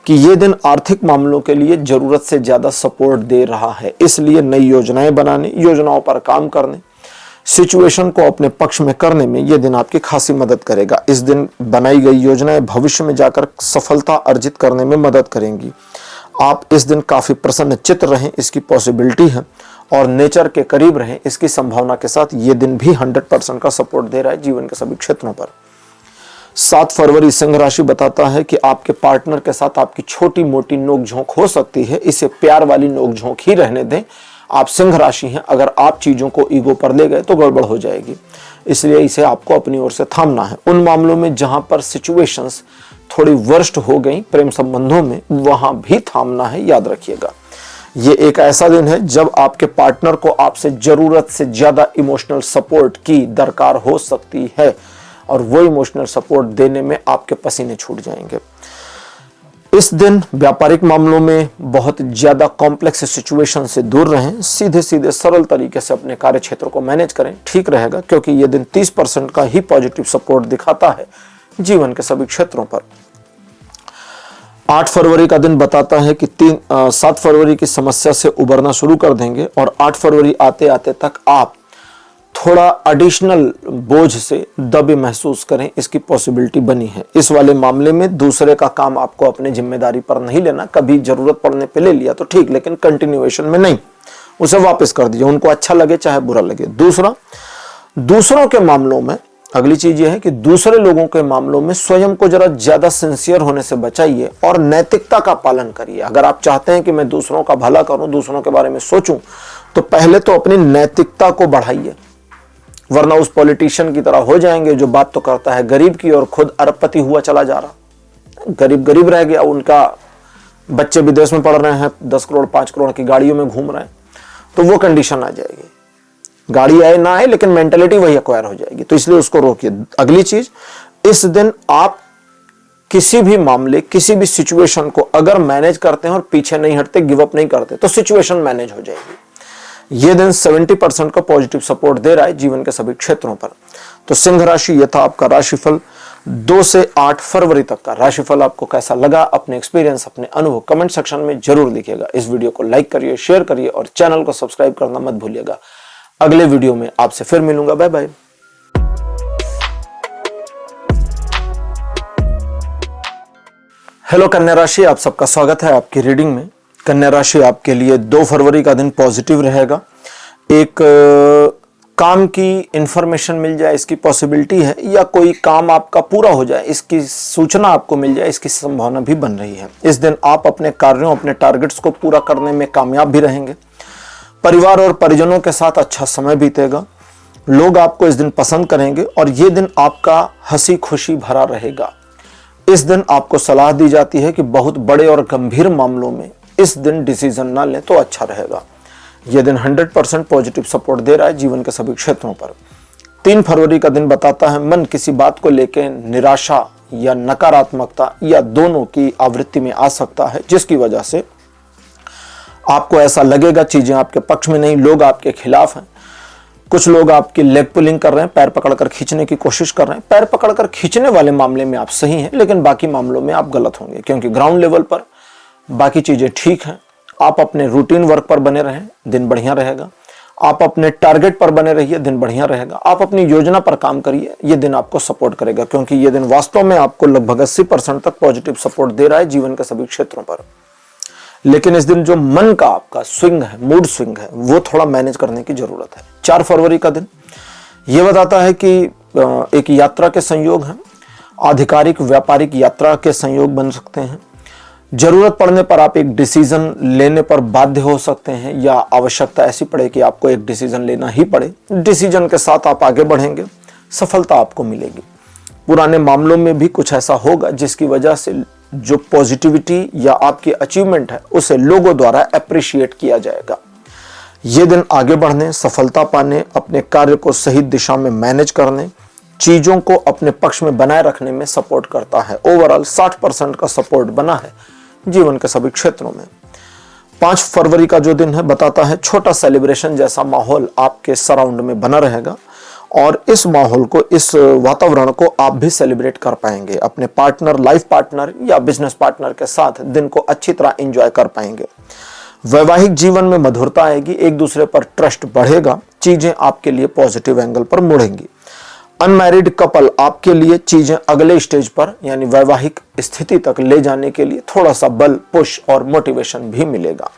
S1: कि ये दिन आर्थिक मामलों के लिए जरूरत से ज्यादा सपोर्ट दे रहा है। इसलिए नई योजनाएं बनाने, योजनाओं पर काम करने, सिचुएशन को अपने पक्ष में करने में यह दिन आपकी खासी मदद करेगा। इस दिन बनाई गई योजनाएं भविष्य में जाकर सफलता अर्जित करने में मदद करेंगी। आप इस दिन काफी प्रसन्न चित्त रहें, इसकी पॉसिबिलिटी है, और नेचर के करीब रहें, इसकी संभावना के साथ यह दिन भी 100% का सपोर्ट दे रहा है जीवन के सभी क्षेत्रों पर। 7 फरवरी सिंह राशि बताता है कि आपके पार्टनर के साथ आपकी छोटी मोटी नोकझोंक हो सकती है। इसे प्यार वाली नोकझोंक ही रहने दें। आप सिंह राशि हैं, अगर आप चीजों को ईगो पर ले गए तो गड़बड़ हो जाएगी, इसलिए इसे आपको अपनी ओर से थामना है। उन मामलों में जहां पर सिचुएशंस थोड़ी वर्स्ट हो गई प्रेम संबंधों में, वहां भी थामना है, याद रखिएगा। ये एक ऐसा दिन है जब आपके पार्टनर को आपसे जरूरत से ज्यादा इमोशनल सपोर्ट की दरकार हो सकती है और वो इमोशनल सपोर्ट देने में आपके पसीने छूट जाएंगे। इस दिन व्यापारिक मामलों में बहुत ज्यादा कॉम्प्लेक्स सिचुएशन से दूर रहें, सीधे सीधे सरल तरीके से अपने कार्य क्षेत्र को मैनेज करें, ठीक रहेगा, क्योंकि यह दिन 30% का ही पॉजिटिव सपोर्ट दिखाता है जीवन के सभी क्षेत्रों पर। 8 फरवरी का दिन बताता है कि 7 फरवरी की समस्या से उबरना शुरू कर देंगे और 8 फरवरी आते आते तक आप थोड़ा एडिशनल बोझ से दबे महसूस करें, इसकी पॉसिबिलिटी बनी है। इस वाले मामले में दूसरे का काम आपको अपने जिम्मेदारी पर नहीं लेना। कभी जरूरत पड़ने पे ले लिया तो ठीक, लेकिन कंटिन्यूएशन में नहीं, उसे वापस कर दीजिए, उनको अच्छा लगे चाहे बुरा लगे। दूसरों के मामलों में अगली चीज यह है कि दूसरे लोगों के मामलों में स्वयं को जरा ज्यादा सिंसियर होने से बचाइए और नैतिकता का पालन करिए। अगर आप चाहते हैं कि मैं दूसरों का भला करूं, दूसरों के बारे में सोचूं, तो पहले तो अपनी नैतिकता को बढ़ाइए, वरना उस पॉलिटिशियन की तरह हो जाएंगे जो बात तो करता है गरीब की और खुद अरबपति हुआ चला जा रहा। गरीब रह गया, उनका बच्चे विदेश में पढ़ रहे हैं, 10 करोड़ 5 करोड़ की गाड़ियों में घूम रहे हैं, तो वो कंडीशन आ जाएगी। गाड़ी आए ना आए, लेकिन मेंटेलिटी वही एक्वायर हो जाएगी, तो इसलिए उसको रोकिए। अगली चीज, इस दिन आप किसी भी मामले, किसी भी सिचुएशन को अगर मैनेज करते हैं और पीछे नहीं हटते, गिव अप नहीं करते, तो सिचुएशन मैनेज हो जाएगी। यह दिन 70% का पॉजिटिव सपोर्ट दे रहा है जीवन के सभी क्षेत्रों पर। तो सिंह राशि, यह था आपका राशिफल 2 से 8 फरवरी तक का। राशिफल आपको कैसा लगा, अपने एक्सपीरियंस, अपने अनुभव कमेंट सेक्शन में जरूर लिखिएगा। इस वीडियो को लाइक करिए, शेयर करिए और चैनल को सब्सक्राइब करना मत भूलिएगा। अगले वीडियो में आपसे फिर मिलूंगा। Bye bye. हेलो कन्या राशि, आप सबका स्वागत है आपकी रीडिंग में। कन्या राशि, आपके लिए 2 फरवरी का दिन पॉजिटिव रहेगा। एक काम की इंफॉर्मेशन मिल जाए इसकी पॉसिबिलिटी है, या कोई काम आपका पूरा हो जाए इसकी सूचना आपको मिल जाए इसकी संभावना भी बन रही है। इस दिन आप अपने कार्यों, अपने टारगेट्स को पूरा करने में कामयाब भी रहेंगे। परिवार और परिजनों के साथ अच्छा समय बीतेगा। लोग आपको इस दिन पसंद करेंगे और ये दिन आपका हंसी खुशी भरा रहेगा। इस दिन आपको सलाह दी जाती है कि बहुत बड़े और गंभीर मामलों में इस दिन डिसीजन ना लें तो अच्छा रहेगा। यह दिन 100% पॉजिटिव सपोर्ट दे रहा है जीवन के सभी क्षेत्रों पर। 3 फरवरी का दिन बताता है मन किसी बात को लेकर निराशा या नकारात्मकता या दोनों की आवृत्ति में आ सकता है, जिसकी वजह से आपको ऐसा लगेगा चीजें आपके पक्ष में नहीं, लोग आपके खिलाफ हैं। कुछ लोग आपकी लेग पुलिंग कर रहे हैं, पैर पकड़कर खींचने की कोशिश कर रहे हैं। पैर पकड़कर खींचने वाले मामले में आप सही हैं, लेकिन बाकी मामलों में आप गलत होंगे, क्योंकि ग्राउंड लेवल पर बाकी चीजें ठीक हैं। आप अपने रूटीन वर्क पर बने रहें, दिन बढ़िया रहेगा। आप अपने टारगेट पर बने रहिए, दिन बढ़िया रहेगा। आप अपनी योजना पर काम करिए, यह दिन आपको सपोर्ट करेगा, क्योंकि यह दिन वास्तव में आपको लगभग 80% तक पॉजिटिव सपोर्ट दे रहा है जीवन के सभी क्षेत्रों पर। लेकिन इस दिन जो मन का आपका स्विंग है, मूड स्विंग है, वो थोड़ा मैनेज करने की जरूरत है। 4 फरवरी का दिन यह बताता है कि एक यात्रा के संयोग हैं। आधिकारिक व्यापारिक यात्रा के संयोग बन सकते हैं। जरूरत पड़ने पर आप एक डिसीजन लेने पर बाध्य हो सकते हैं, या आवश्यकता ऐसी पड़े कि आपको एक डिसीजन लेना ही पड़े। डिसीजन के साथ आप आगे बढ़ेंगे, सफलता आपको मिलेगी। पुराने मामलों में भी कुछ ऐसा होगा जिसकी वजह से जो पॉजिटिविटी या आपकी अचीवमेंट है उसे लोगों द्वारा अप्रिशिएट किया जाएगा। ये दिन आगे बढ़ने, सफलता पाने, अपने कार्य को सही दिशा में मैनेज करने, चीजों को अपने पक्ष में बनाए रखने में सपोर्ट करता है। ओवरऑल 60% का सपोर्ट बना है जीवन के सभी क्षेत्रों में। 5 फरवरी का जो दिन है बताता है छोटा सेलिब्रेशन जैसा माहौल आपके सराउंड में बना रहेगा, और इस माहौल को, इस वातावरण को आप भी सेलिब्रेट कर पाएंगे। अपने पार्टनर, लाइफ पार्टनर या बिजनेस पार्टनर के साथ दिन को अच्छी तरह एंजॉय कर पाएंगे। वैवाहिक जीवन में मधुरता आएगी, एक दूसरे पर ट्रस्ट बढ़ेगा, चीजें आपके लिए पॉजिटिव एंगल पर मुड़ेंगी। अनमैरिड कपल आपके लिए चीजें अगले स्टेज पर यानी वैवाहिक स्थिति तक ले जाने के लिए थोड़ा सा बल, पुश और मोटिवेशन भी मिलेगा।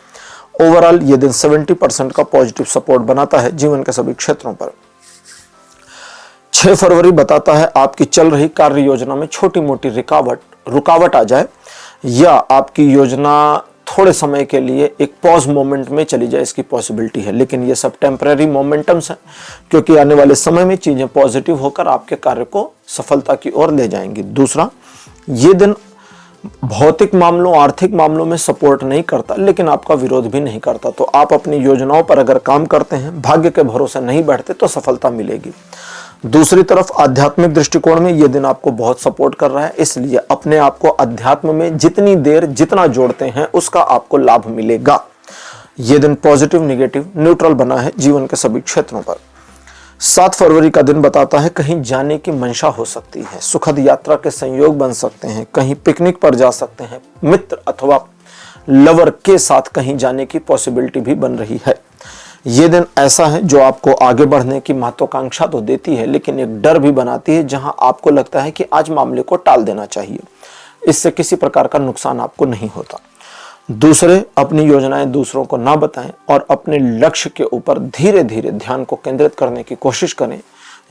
S1: ओवरऑल ये दिन 70% का पॉजिटिव सपोर्ट बनाता है जीवन के सभी क्षेत्रों पर। 6 फरवरी बताता है आपकी चल रही कार्य योजना में छोटी मोटी रुकावट आ जाए, या आपकी योजना थोड़े समय के लिए एक पॉज मोमेंट में चली जाए, इसकी पॉसिबिलिटी है। लेकिन ये सब टेम्पररी मोमेंटम्स हैं, क्योंकि आने वाले समय में चीजें पॉजिटिव होकर आपके कार्य को सफलता की ओर ले जाएंगी। दूसरा, ये दिन भौतिक मामलों, आर्थिक मामलों में सपोर्ट नहीं करता, लेकिन आपका विरोध भी नहीं करता। तो आप अपनी योजनाओं पर अगर काम करते हैं, भाग्य के भरोसे नहीं बैठते, तो सफलता मिलेगी। दूसरी तरफ आध्यात्मिक दृष्टिकोण में यह दिन आपको बहुत सपोर्ट कर रहा है, इसलिए अपने आप को अध्यात्म में जितनी देर जितना जोड़ते हैं उसका आपको लाभ मिलेगा। यह दिन पॉजिटिव, निगेटिव, न्यूट्रल बना है जीवन के सभी क्षेत्रों पर। 7 फरवरी का दिन बताता है कहीं जाने की मंशा हो सकती है, सुखद यात्रा के संयोग बन सकते हैं, कहीं पिकनिक पर जा सकते हैं, मित्र अथवा लवर के साथ कहीं जाने की पॉसिबिलिटी भी बन रही है। ये दिन ऐसा है जो आपको आगे बढ़ने की महत्वाकांक्षा तो देती है, लेकिन एक डर भी बनाती है, जहां आपको लगता है कि आज मामले को टाल देना चाहिए, इससे किसी प्रकार का नुकसान आपको नहीं होता। दूसरे, अपनी योजनाएं दूसरों को ना बताएं और अपने लक्ष्य के ऊपर धीरे धीरे ध्यान को केंद्रित करने की कोशिश करें।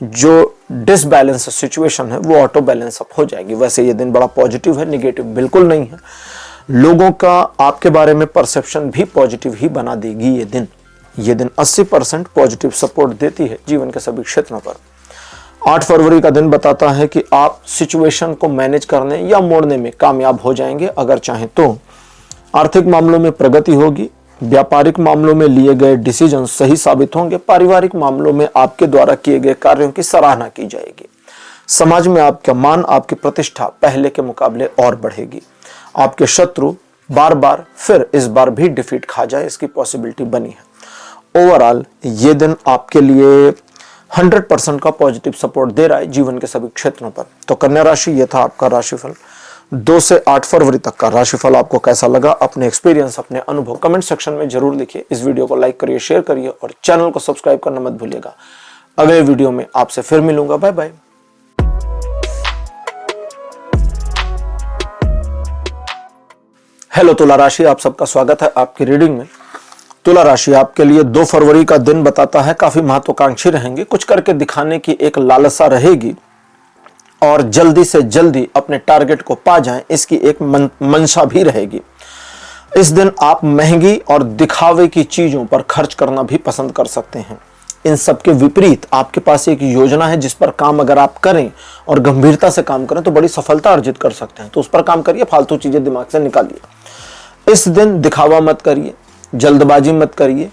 S1: जो डिसबैलेंस सिचुएशन है वो ऑटो बैलेंस अप हो जाएगी। वैसे ये दिन बड़ा पॉजिटिव है, निगेटिव बिल्कुल नहीं है। लोगों का आपके बारे में परसेप्शन भी पॉजिटिव ही बना देगी ये दिन 80% पॉजिटिव सपोर्ट देती है जीवन के सभी क्षेत्रों पर। 8 फरवरी का दिन बताता है कि आप सिचुएशन को मैनेज करने या मोड़ने में कामयाब हो जाएंगे अगर चाहें तो। आर्थिक मामलों में प्रगति होगी, व्यापारिक मामलों में लिए गए डिसीजन सही साबित होंगे, पारिवारिक मामलों में आपके द्वारा किए गए कार्यों की सराहना की जाएगी, समाज में आपका मान, आपकी प्रतिष्ठा पहले के मुकाबले और बढ़ेगी। आपके शत्रु बार बार फिर इस बार भी डिफीट खा जाए, इसकी पॉसिबिलिटी बनी है। ओवरऑल ये दिन आपके लिए 100% का पॉजिटिव सपोर्ट दे रहा है जीवन के सभी क्षेत्रों पर। तो कन्या राशि, ये था आपका राशिफल। 2 से 8 फरवरी तक का राशिफल आपको कैसा लगा, अपने एक्सपीरियंस, अपने अनुभव कमेंट सेक्शन में जरूर लिखिए। इस वीडियो को लाइक करिए, शेयर करिए और चैनल को सब्सक्राइब करना मत भूलिएगा। अगले वीडियो में आपसे फिर मिलूंगा। Bye bye. हेलो तुला राशि, आप सबका स्वागत है आपकी रीडिंग में। तुला राशि आपके लिए 2 फरवरी का दिन बताता है काफी महत्वाकांक्षी रहेंगे, कुछ करके दिखाने की एक लालसा रहेगी और जल्दी से जल्दी अपने टारगेट को पा जाएं इसकी एक मंशा भी रहेगी। इस दिन आप महंगी और दिखावे की चीजों पर खर्च करना भी पसंद कर सकते हैं। इन सब के विपरीत आपके पास एक योजना है जिस पर काम अगर आप करें और गंभीरता से काम करें तो बड़ी सफलता अर्जित कर सकते हैं, तो उस पर काम करिए, फालतू चीजें दिमाग से निकालिए। इस दिन दिखावा मत करिए, जल्दबाजी मत करिए।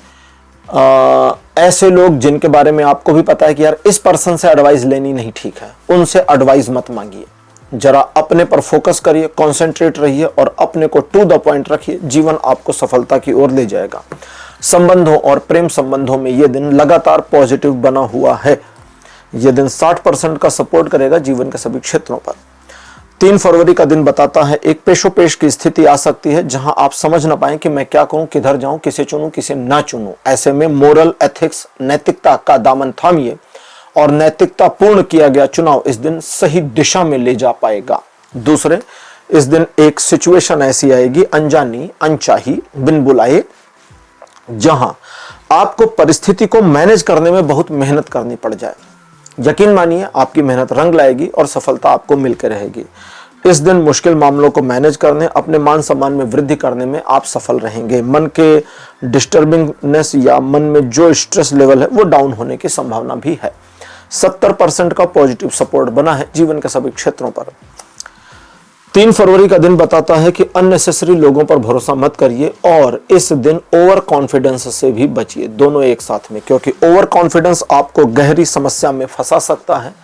S1: ऐसे लोग जिनके बारे में आपको भी पता है कि यार इस पर्सन से एडवाइस लेनी नहीं ठीक है, उनसे एडवाइस मत मांगिए। जरा अपने पर फोकस करिए, कंसंट्रेट रहिए और अपने को टू द पॉइंट रखिए। जीवन आपको सफलता की ओर ले जाएगा। संबंधों और प्रेम संबंधों में यह दिन लगातार पॉजिटिव बना हुआ है। यह दिन 60% का सपोर्ट करेगा जीवन के सभी क्षेत्रों पर। 3 फरवरी का दिन बताता है एक पेशोपेश की स्थिति आ सकती है जहां आप समझ ना पाए कि मैं क्या करूं, किधर जाऊं, किसे चुनूं, किसे ना चुनूं। ऐसे में मोरल एथिक्स, नैतिकता का दामन थामिए और नैतिकता पूर्ण किया गया चुनाव इस दिन सही दिशा में ले जा पाएगा। दूसरे, इस दिन एक सिचुएशन ऐसी आएगी, अनजानी, अनचाही, बिन बुलाए, जहां आपको परिस्थिति को मैनेज करने में बहुत मेहनत करनी पड़ जाए। यकीन मानिए आपकी मेहनत रंग लाएगी और सफलता आपको मिलकर रहेगी। इस दिन मुश्किल मामलों को मैनेज करने, अपने मान सम्मान में वृद्धि करने में आप सफल रहेंगे। मन के डिस्टर्बिंगनेस या मन में जो स्ट्रेस लेवल है वो डाउन होने की संभावना भी है। 70% का पॉजिटिव सपोर्ट बना है जीवन के सभी क्षेत्रों पर। 3 फरवरी का दिन बताता है कि अननेसेसरी लोगों पर भरोसा मत करिए और इस दिन ओवर कॉन्फिडेंस से भी बचिए, दोनों एक साथ में, क्योंकि ओवर कॉन्फिडेंस आपको गहरी समस्या में फंसा सकता है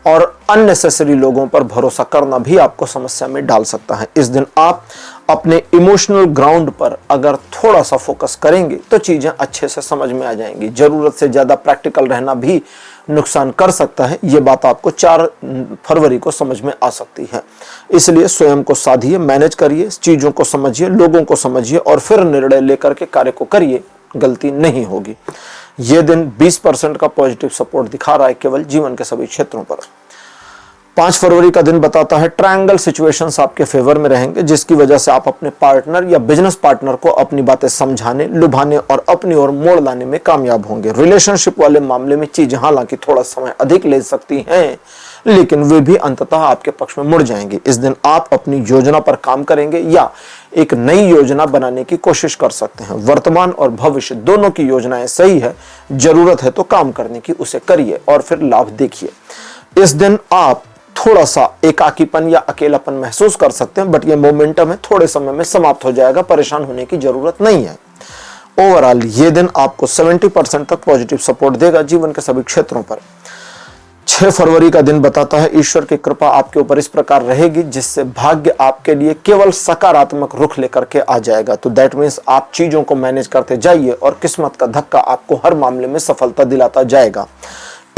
S1: और अननेसेसरी लोगों पर भरोसा करना भी आपको समस्या में डाल सकता है। इस दिन आप अपने इमोशनल ग्राउंड पर अगर थोड़ा सा फोकस करेंगे तो चीजें अच्छे से समझ में आ जाएंगी। जरूरत से ज्यादा प्रैक्टिकल रहना भी नुकसान कर सकता है, ये बात आपको 4 फरवरी को समझ में आ सकती है। इसलिए स्वयं को साधिए, मैनेज करिए, चीजों को समझिए, लोगों को समझिए और फिर निर्णय लेकर के कार्य को करिए, गलती नहीं होगी। यह दिन 20% का पॉजिटिव सपोर्ट दिखा रहा है केवल जीवन के सभी क्षेत्रों पर। 5 फरवरी का दिन बताता है ट्रायंगल सिचुएशंस आपके फेवर में रहेंगे, जिसकी वजह से आप अपने पार्टनर या बिजनेस पार्टनर को अपनी बातें समझाने, लुभाने और अपनी ओर मोड़ लाने में कामयाब होंगे। रिलेशनशिप वाले मामले में चीजें हालांकि थोड़ा समय अधिक ले सकती हैं, लेकिन वे भी अंततः आपके पक्ष में मुड़ जाएंगे। इस दिन आप अपनी योजना पर काम करेंगे या एक नई योजना बनाने की कोशिश कर सकते हैं। वर्तमान और भविष्य दोनों की योजनाएं सही है, जरूरत है तो काम करने की, उसे करिए और फिर लाभ देखिए। इस दिन आप थोड़ा सा एकाकीपन या अकेलापन महसूस कर सकते हैं, बट ये मोमेंटम है, थोड़े समय में समाप्त हो जाएगा, परेशान होने की जरूरत नहीं है। ओवरऑल ये दिन आपको 70% तक पॉजिटिव सपोर्ट देगा जीवन के सभी क्षेत्रों पर। 6 फरवरी का दिन बताता है ईश्वर की कृपा आपके ऊपर इस प्रकार रहेगी जिससे भाग्य आपके लिए केवल सकारात्मक रुख लेकर के आ जाएगा। तो दैट मीन्स आप चीजों को मैनेज करते जाइए और किस्मत का धक्का आपको हर मामले में सफलता दिलाता जाएगा।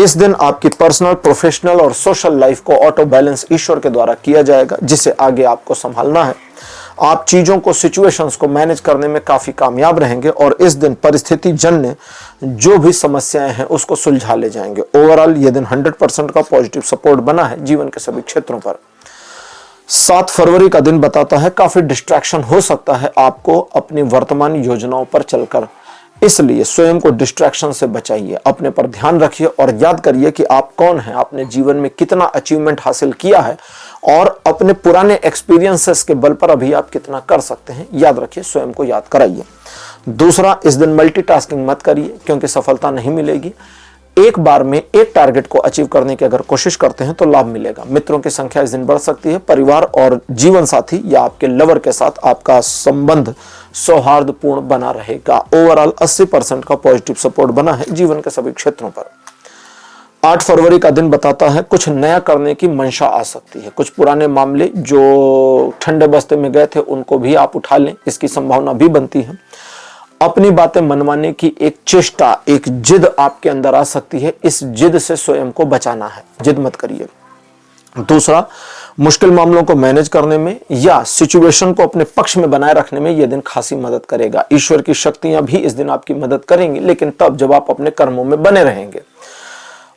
S1: इस दिन आपकी पर्सनल, प्रोफेशनल और सोशल लाइफ को ऑटो बैलेंस ईश्वर के द्वारा किया जाएगा, जिसे आगे आपको संभालना है। आप चीजों को, सिचुएशंस को मैनेज करने में काफी कामयाब रहेंगे और इस दिन परिस्थिति जन्य जो भी समस्याएं हैं उसको सुलझा ले जाएंगे। ओवरऑल ये दिन 100% का पॉजिटिव सपोर्ट बना है जीवन के सभी क्षेत्रों पर। 7 फरवरी का दिन बताता है काफी डिस्ट्रैक्शन हो सकता है आपको अपनी वर्तमान योजनाओं पर चलकर, इसलिए स्वयं को डिस्ट्रैक्शन से बचाइए, अपने पर ध्यान रखिए और याद करिए कि आप कौन हैं, आपने जीवन में कितना अचीवमेंट हासिल किया है और अपने पुराने एक्सपीरियंसेस के बल पर अभी आप कितना कर सकते हैं, याद रखिए, स्वयं को याद कराइए। दूसरा, इस दिन मल्टीटास्किंग मत करिए क्योंकि सफलता नहीं मिलेगी। एक बार में एक टारगेट को अचीव करने की अगर कोशिश करते हैं तो लाभ मिलेगा। मित्रों की संख्या इस दिन बढ़ सकती है। परिवार और जीवन साथी या आपके लवर के साथ आपका संबंध सौहार्दपूर्ण बना रहेगा। ओवरऑल 80% का पॉजिटिव सपोर्ट बना है जीवन के सभी क्षेत्रों पर। 8 फरवरी का दिन बताता है कुछ नया करने की मंशा आ सकती है। कुछ पुराने मामले जो ठंडे बस्ते में गए थे उनको भी आप उठा लें, इसकी संभावना भी बनती है। अपनी बातें मनवाने की एक चेष्टा, एक जिद आपके अंदर आ सकती है, इस जिद से स्वयं को बचाना है, जिद मत करिए। दूसरा, मुश्किल मामलों को मैनेज करने में या सिचुएशन को अपने पक्ष में बनाए रखने में यह दिन खासी मदद करेगा। ईश्वर की शक्तियां भी इस दिन आपकी मदद करेंगी, लेकिन तब जब आप अपने कर्मों में बने रहेंगे।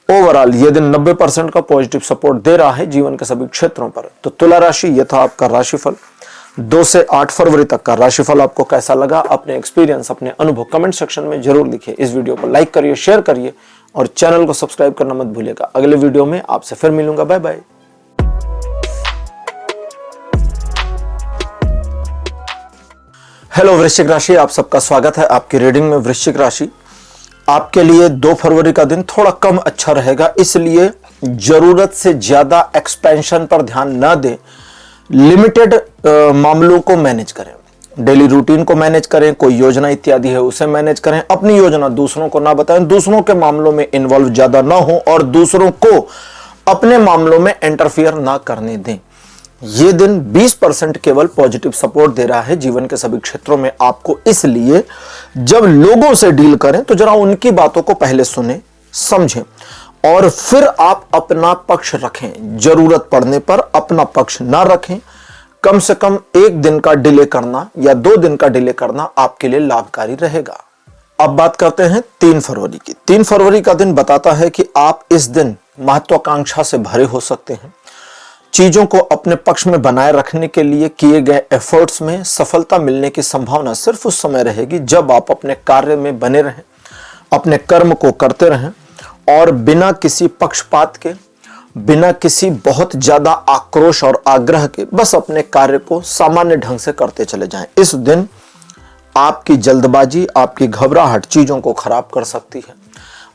S1: ओवरऑल यह दिन 90% का पॉजिटिव सपोर्ट दे रहा है जीवन के सभी क्षेत्रों पर। तो तुला राशि, यह था आपका राशिफल। 2 से 8 फरवरी तक का राशिफल आपको कैसा लगा, अपने एक्सपीरियंस, अपने अनुभव कमेंट सेक्शन में जरूर लिखिए। इस वीडियो को लाइक करिए, शेयर करिए और चैनल को सब्सक्राइब करना मत भूलिएगा। अगले वीडियो में आपसे फिर मिलूंगा। Bye bye. हेलो वृश्चिक राशि, आप सबका स्वागत है आपकी रीडिंग में। वृश्चिक राशि, आपके लिए 2 फरवरी का दिन थोड़ा कम अच्छा रहेगा, इसलिए जरूरत से ज्यादा एक्सपेंशन पर ध्यान न दें। लिमिटेड मामलों को मैनेज करें, डेली रूटीन को मैनेज करें, कोई योजना इत्यादि है उसे मैनेज करें। अपनी योजना दूसरों को ना बताएं, दूसरों के मामलों में इन्वॉल्व ज्यादा ना हो और दूसरों को अपने मामलों में इंटरफियर ना करने दें। ये दिन 20% केवल पॉजिटिव सपोर्ट दे रहा है जीवन के सभी क्षेत्रों में आपको, इसलिए जब लोगों से डील करें तो जरा उनकी बातों को पहले सुने, समझें और फिर आप अपना पक्ष रखें। जरूरत पड़ने पर अपना पक्ष ना रखें। कम से कम 1 दिन का डिले करना या 2 दिन का डिले करना आपके लिए लाभकारी रहेगा। अब बात करते हैं 3 फरवरी की। 3 फरवरी का दिन बताता है कि आप इस दिन महत्वाकांक्षा से भरे हो सकते हैं। चीजों को अपने पक्ष में बनाए रखने के लिए किए गए एफर्ट्स में सफलता मिलने की संभावना सिर्फ उस समय रहेगी जब आप अपने कार्य में बने रहें, अपने कर्म को करते रहें और बिना किसी पक्षपात के, बिना किसी बहुत ज्यादा आक्रोश और आग्रह के बस अपने कार्य को सामान्य ढंग से करते चले जाएं। इस दिन आपकी जल्दबाजी, आपकी घबराहट चीजों को खराब कर सकती है।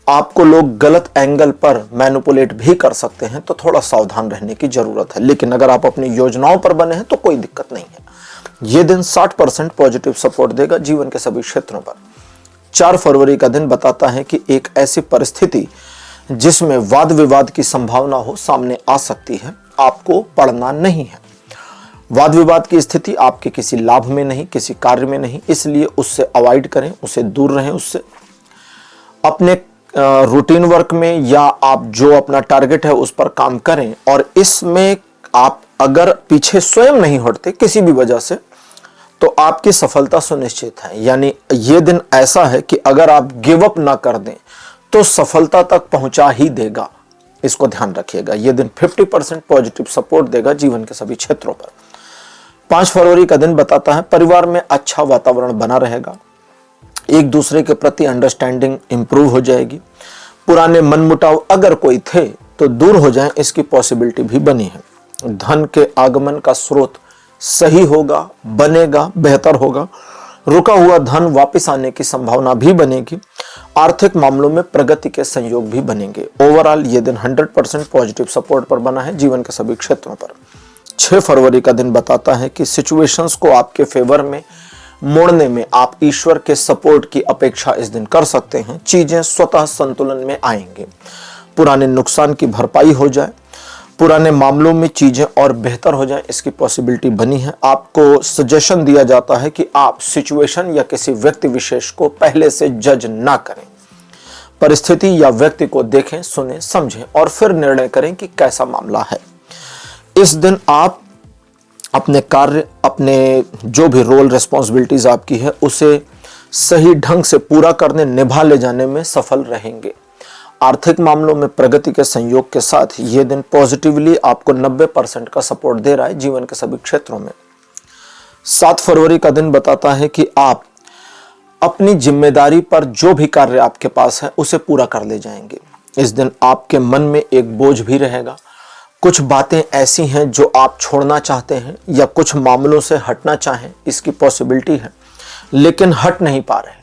S1: आपको लोग गलत एंगल पर मैनिपुलेट भी कर सकते हैं, तो थोड़ा सावधान रहने की जरूरत है। लेकिन अगर आप अपनी योजनाओं पर बने हैं तो कोई दिक्कत नहीं है। यह दिन 60% पॉजिटिव सपोर्ट देगा जीवन के सभी क्षेत्रों पर। 4 फरवरी का दिन बताता है कि एक ऐसी परिस्थिति जिसमें वाद विवाद की संभावना हो सामने आ सकती है, आपको पड़ना नहीं है। वाद विवाद की स्थिति आपके किसी लाभ में नहीं, किसी कार्य में नहीं, इसलिए उससे अवॉइड करें, उससे दूर रहें। उससे अपने रूटीन वर्क में या आप जो अपना टारगेट है उस पर काम करें और इसमें आप अगर पीछे स्वयं नहीं हटते किसी भी वजह से तो आपकी सफलता सुनिश्चित है। यानी यह दिन ऐसा है कि अगर आप गिव अप ना कर दें तो सफलता तक पहुंचा ही देगा, इसको ध्यान रखिएगा। यह दिन 50% पॉजिटिव सपोर्ट देगा जीवन के सभी क्षेत्रों पर। 5 फरवरी का दिन बताता है परिवार में अच्छा वातावरण बना रहेगा, एक दूसरे के प्रति अंडरस्टैंडिंग इंप्रूव हो जाएगी। पुराने मनमुटाव अगर कोई थे तो दूर हो जाएं, इसकी पॉसिबिलिटी भी बनी है। धन के आगमन का स्रोत सही होगा, बनेगा, बेहतर होगा। रुका हुआ धन वापस आने की संभावना भी बनेगी। आर्थिक मामलों में प्रगति के संयोग भी बनेंगे। ओवरऑल ये दिन 100% पॉजिटिव सपोर्ट पर बना है जीवन के सभी क्षेत्रों पर। 6 फरवरी का दिन बताता है कि सिचुएशंस को आपके फेवर में मोड़ने में आप ईश्वर के सपोर्ट की अपेक्षा इस दिन कर सकते हैं। चीजें स्वतः संतुलन में आएंगे, पुराने नुकसान की भरपाई हो जाए, पुराने मामलों में चीजें और बेहतर हो जाए, इसकी पॉसिबिलिटी बनी है। आपको सजेशन दिया जाता है कि आप सिचुएशन या किसी व्यक्ति विशेष को पहले से जज ना करें। परिस्थिति या व्यक्ति को देखें, सुने, समझें और फिर निर्णय करें कि कैसा मामला है। इस दिन आप अपने कार्य, अपने जो भी रोल रिस्पॉन्सिबिलिटीज आपकी है उसे सही ढंग से पूरा करने, निभा ले जाने में सफल रहेंगे। आर्थिक मामलों में प्रगति के संयोग के साथ यह दिन पॉजिटिवली आपको 90% का सपोर्ट दे रहा है जीवन के सभी क्षेत्रों में। 7 फरवरी का दिन बताता है कि आप अपनी जिम्मेदारी पर जो भी कार्य आपके पास है उसे पूरा कर ले जाएंगे। इस दिन आपके मन में एक बोझ भी रहेगा। कुछ बातें ऐसी हैं जो आप छोड़ना चाहते हैं या कुछ मामलों से हटना चाहें, इसकी पॉसिबिलिटी है, लेकिन हट नहीं पा रहे।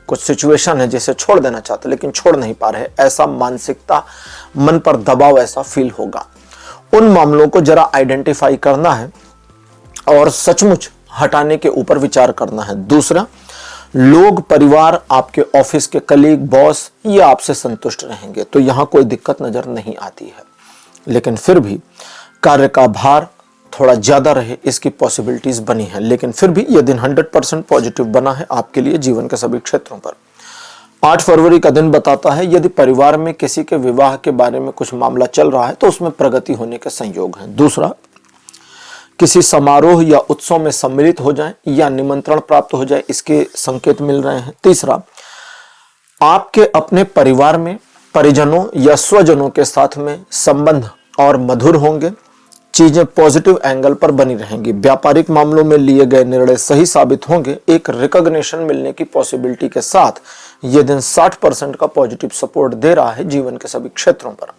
S1: कुछ सिचुएशन है जिसे छोड़ देना चाहते लेकिन छोड़ नहीं पा रहे, ऐसा मानसिकता, मन पर दबाव ऐसा फील होगा। उन मामलों को जरा आइडेंटिफाई करना है और सचमुच हटाने के ऊपर विचार करना है। दूसरा, लोग, परिवार, आपके ऑफिस के कलीग, बॉस ये आपसे संतुष्ट रहेंगे तो यहां कोई दिक्कत नजर नहीं आती है, लेकिन फिर भी कार्य का भार थोड़ा ज्यादा रहे, इसकी पॉसिबिलिटीज बनी है। लेकिन फिर भी यह दिन 100% पॉजिटिव बना है आपके लिए जीवन के सभी क्षेत्रों पर। 8 फरवरी का दिन बताता है यदि परिवार में किसी के विवाह के बारे में कुछ मामला चल रहा है तो उसमें प्रगति होने के संयोग हैं। दूसरा, किसी समारोह या उत्सव में सम्मिलित हो जाएं या निमंत्रण प्राप्त हो जाए, इसके संकेत मिल रहे हैं। तीसरा, आपके अपने परिवार में परिजनों या स्वजनों के साथ में संबंध और मधुर होंगे। चीजें पॉजिटिव एंगल पर बनी रहेंगी। व्यापारिक मामलों में लिए गए निर्णय सही साबित होंगे। एक रिकॉग्निशन मिलने की पॉसिबिलिटी के साथ यह दिन 60% का पॉजिटिव सपोर्ट दे रहा है जीवन के सभी क्षेत्रों पर।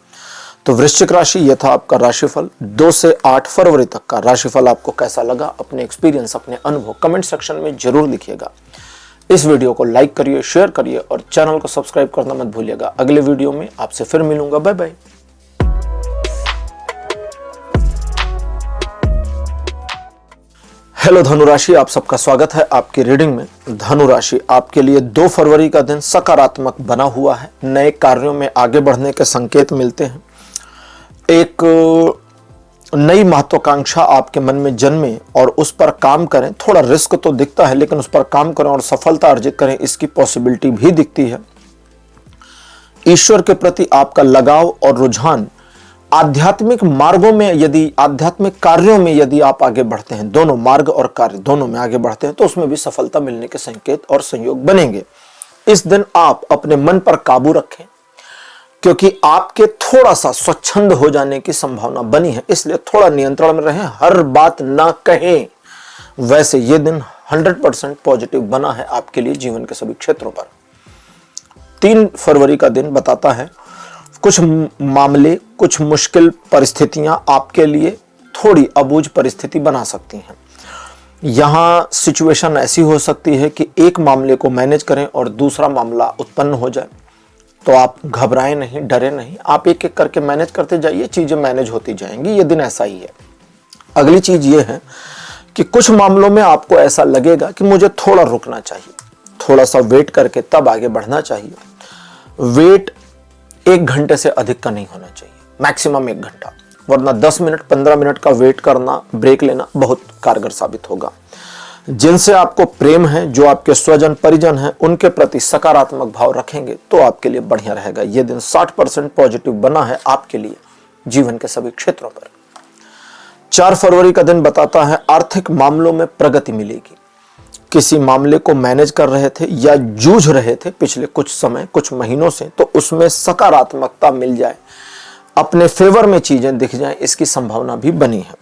S1: तो वृश्चिक राशि, यह था आपका राशिफल 2 से 8 फरवरी तक का। राशिफल आपको कैसा लगा, अपने एक्सपीरियंस, अपने अनुभव कमेंट सेक्शन में जरूर लिखिएगा। इस वीडियो को लाइक करिए, शेयर करिए और चैनल को सब्सक्राइब करना मत भूलिएगा। अगले वीडियो में आपसे फिर मिलूंगा। Bye bye. हेलो धनुराशि, आप सबका स्वागत है आपकी रीडिंग में। धनुराशि, आपके लिए 2 फरवरी का दिन सकारात्मक बना हुआ है। नए कार्यों में आगे बढ़ने के संकेत मिलते हैं। एक नई महत्वाकांक्षा आपके मन में जन्मे और उस पर काम करें। थोड़ा रिस्क तो दिखता है, लेकिन उस पर काम करें और सफलता अर्जित करें, इसकी पॉसिबिलिटी भी दिखती है। ईश्वर के प्रति आपका लगाव और रुझान, आध्यात्मिक मार्गों में यदि, आध्यात्मिक कार्यों में यदि आप आगे बढ़ते हैं, दोनों मार्ग और कार्य दोनों में आगे बढ़ते हैं, तो उसमें भी सफलता मिलने के संकेत और संयोग बनेंगे। इस दिन आप अपने मन पर काबू रखें, क्योंकि आपके थोड़ा सा स्वच्छंद हो जाने की संभावना बनी है, इसलिए थोड़ा नियंत्रण में रहें, हर बात ना कहें। वैसे ये दिन 100% पॉजिटिव बना है आपके लिए जीवन के सभी क्षेत्रों पर। 3 फरवरी का दिन बताता है कुछ मामले, कुछ मुश्किल परिस्थितियां आपके लिए थोड़ी अबूझ परिस्थिति बना सकती हैं। यहां सिचुएशन ऐसी हो सकती है कि एक मामले को मैनेज करें और दूसरा मामला उत्पन्न हो जाए, तो आप घबराएं नहीं, डरे नहीं, आप एक एक करके मैनेज करते जाइए, चीजें मैनेज होती जाएंगी। ये दिन ऐसा ही है। अगली चीज ये है कि कुछ मामलों में आपको ऐसा लगेगा कि मुझे थोड़ा रुकना चाहिए, थोड़ा सा वेट करके तब आगे बढ़ना चाहिए। वेट 1 घंटे से अधिक का नहीं होना चाहिए, मैक्सिमम 1 घंटा, वरना 10 मिनट 15 मिनट का वेट करना, ब्रेक लेना बहुत कारगर साबित होगा। जिनसे आपको प्रेम है, जो आपके स्वजन परिजन हैं, उनके प्रति सकारात्मक भाव रखेंगे तो आपके लिए बढ़िया रहेगा। यह दिन 60% पॉजिटिव बना है आपके लिए जीवन के सभी क्षेत्रों पर। 4 फरवरी का दिन बताता है आर्थिक मामलों में प्रगति मिलेगी। किसी मामले को मैनेज कर रहे थे या जूझ रहे थे पिछले कुछ समय, कुछ महीनों से, तो उसमें सकारात्मकता मिल जाए, अपने फेवर में चीजें दिख जाएं, इसकी संभावना भी बनी है।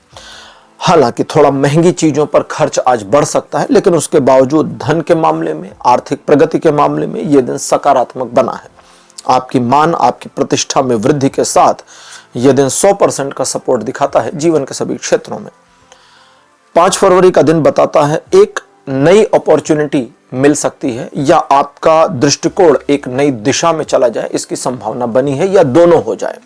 S1: हालांकि थोड़ा महंगी चीजों पर खर्च आज बढ़ सकता है, लेकिन उसके बावजूद धन के मामले में, आर्थिक प्रगति के मामले में यह दिन सकारात्मक बना है। आपकी मान, आपकी प्रतिष्ठा में वृद्धि के साथ यह दिन 100% का सपोर्ट दिखाता है जीवन के सभी क्षेत्रों में। 5 फरवरी का दिन बताता है एक नई अपॉर्चुनिटी मिल सकती है, या आपका दृष्टिकोण एक नई दिशा में चला जाए, इसकी संभावना बनी है, या दोनों हो जाए।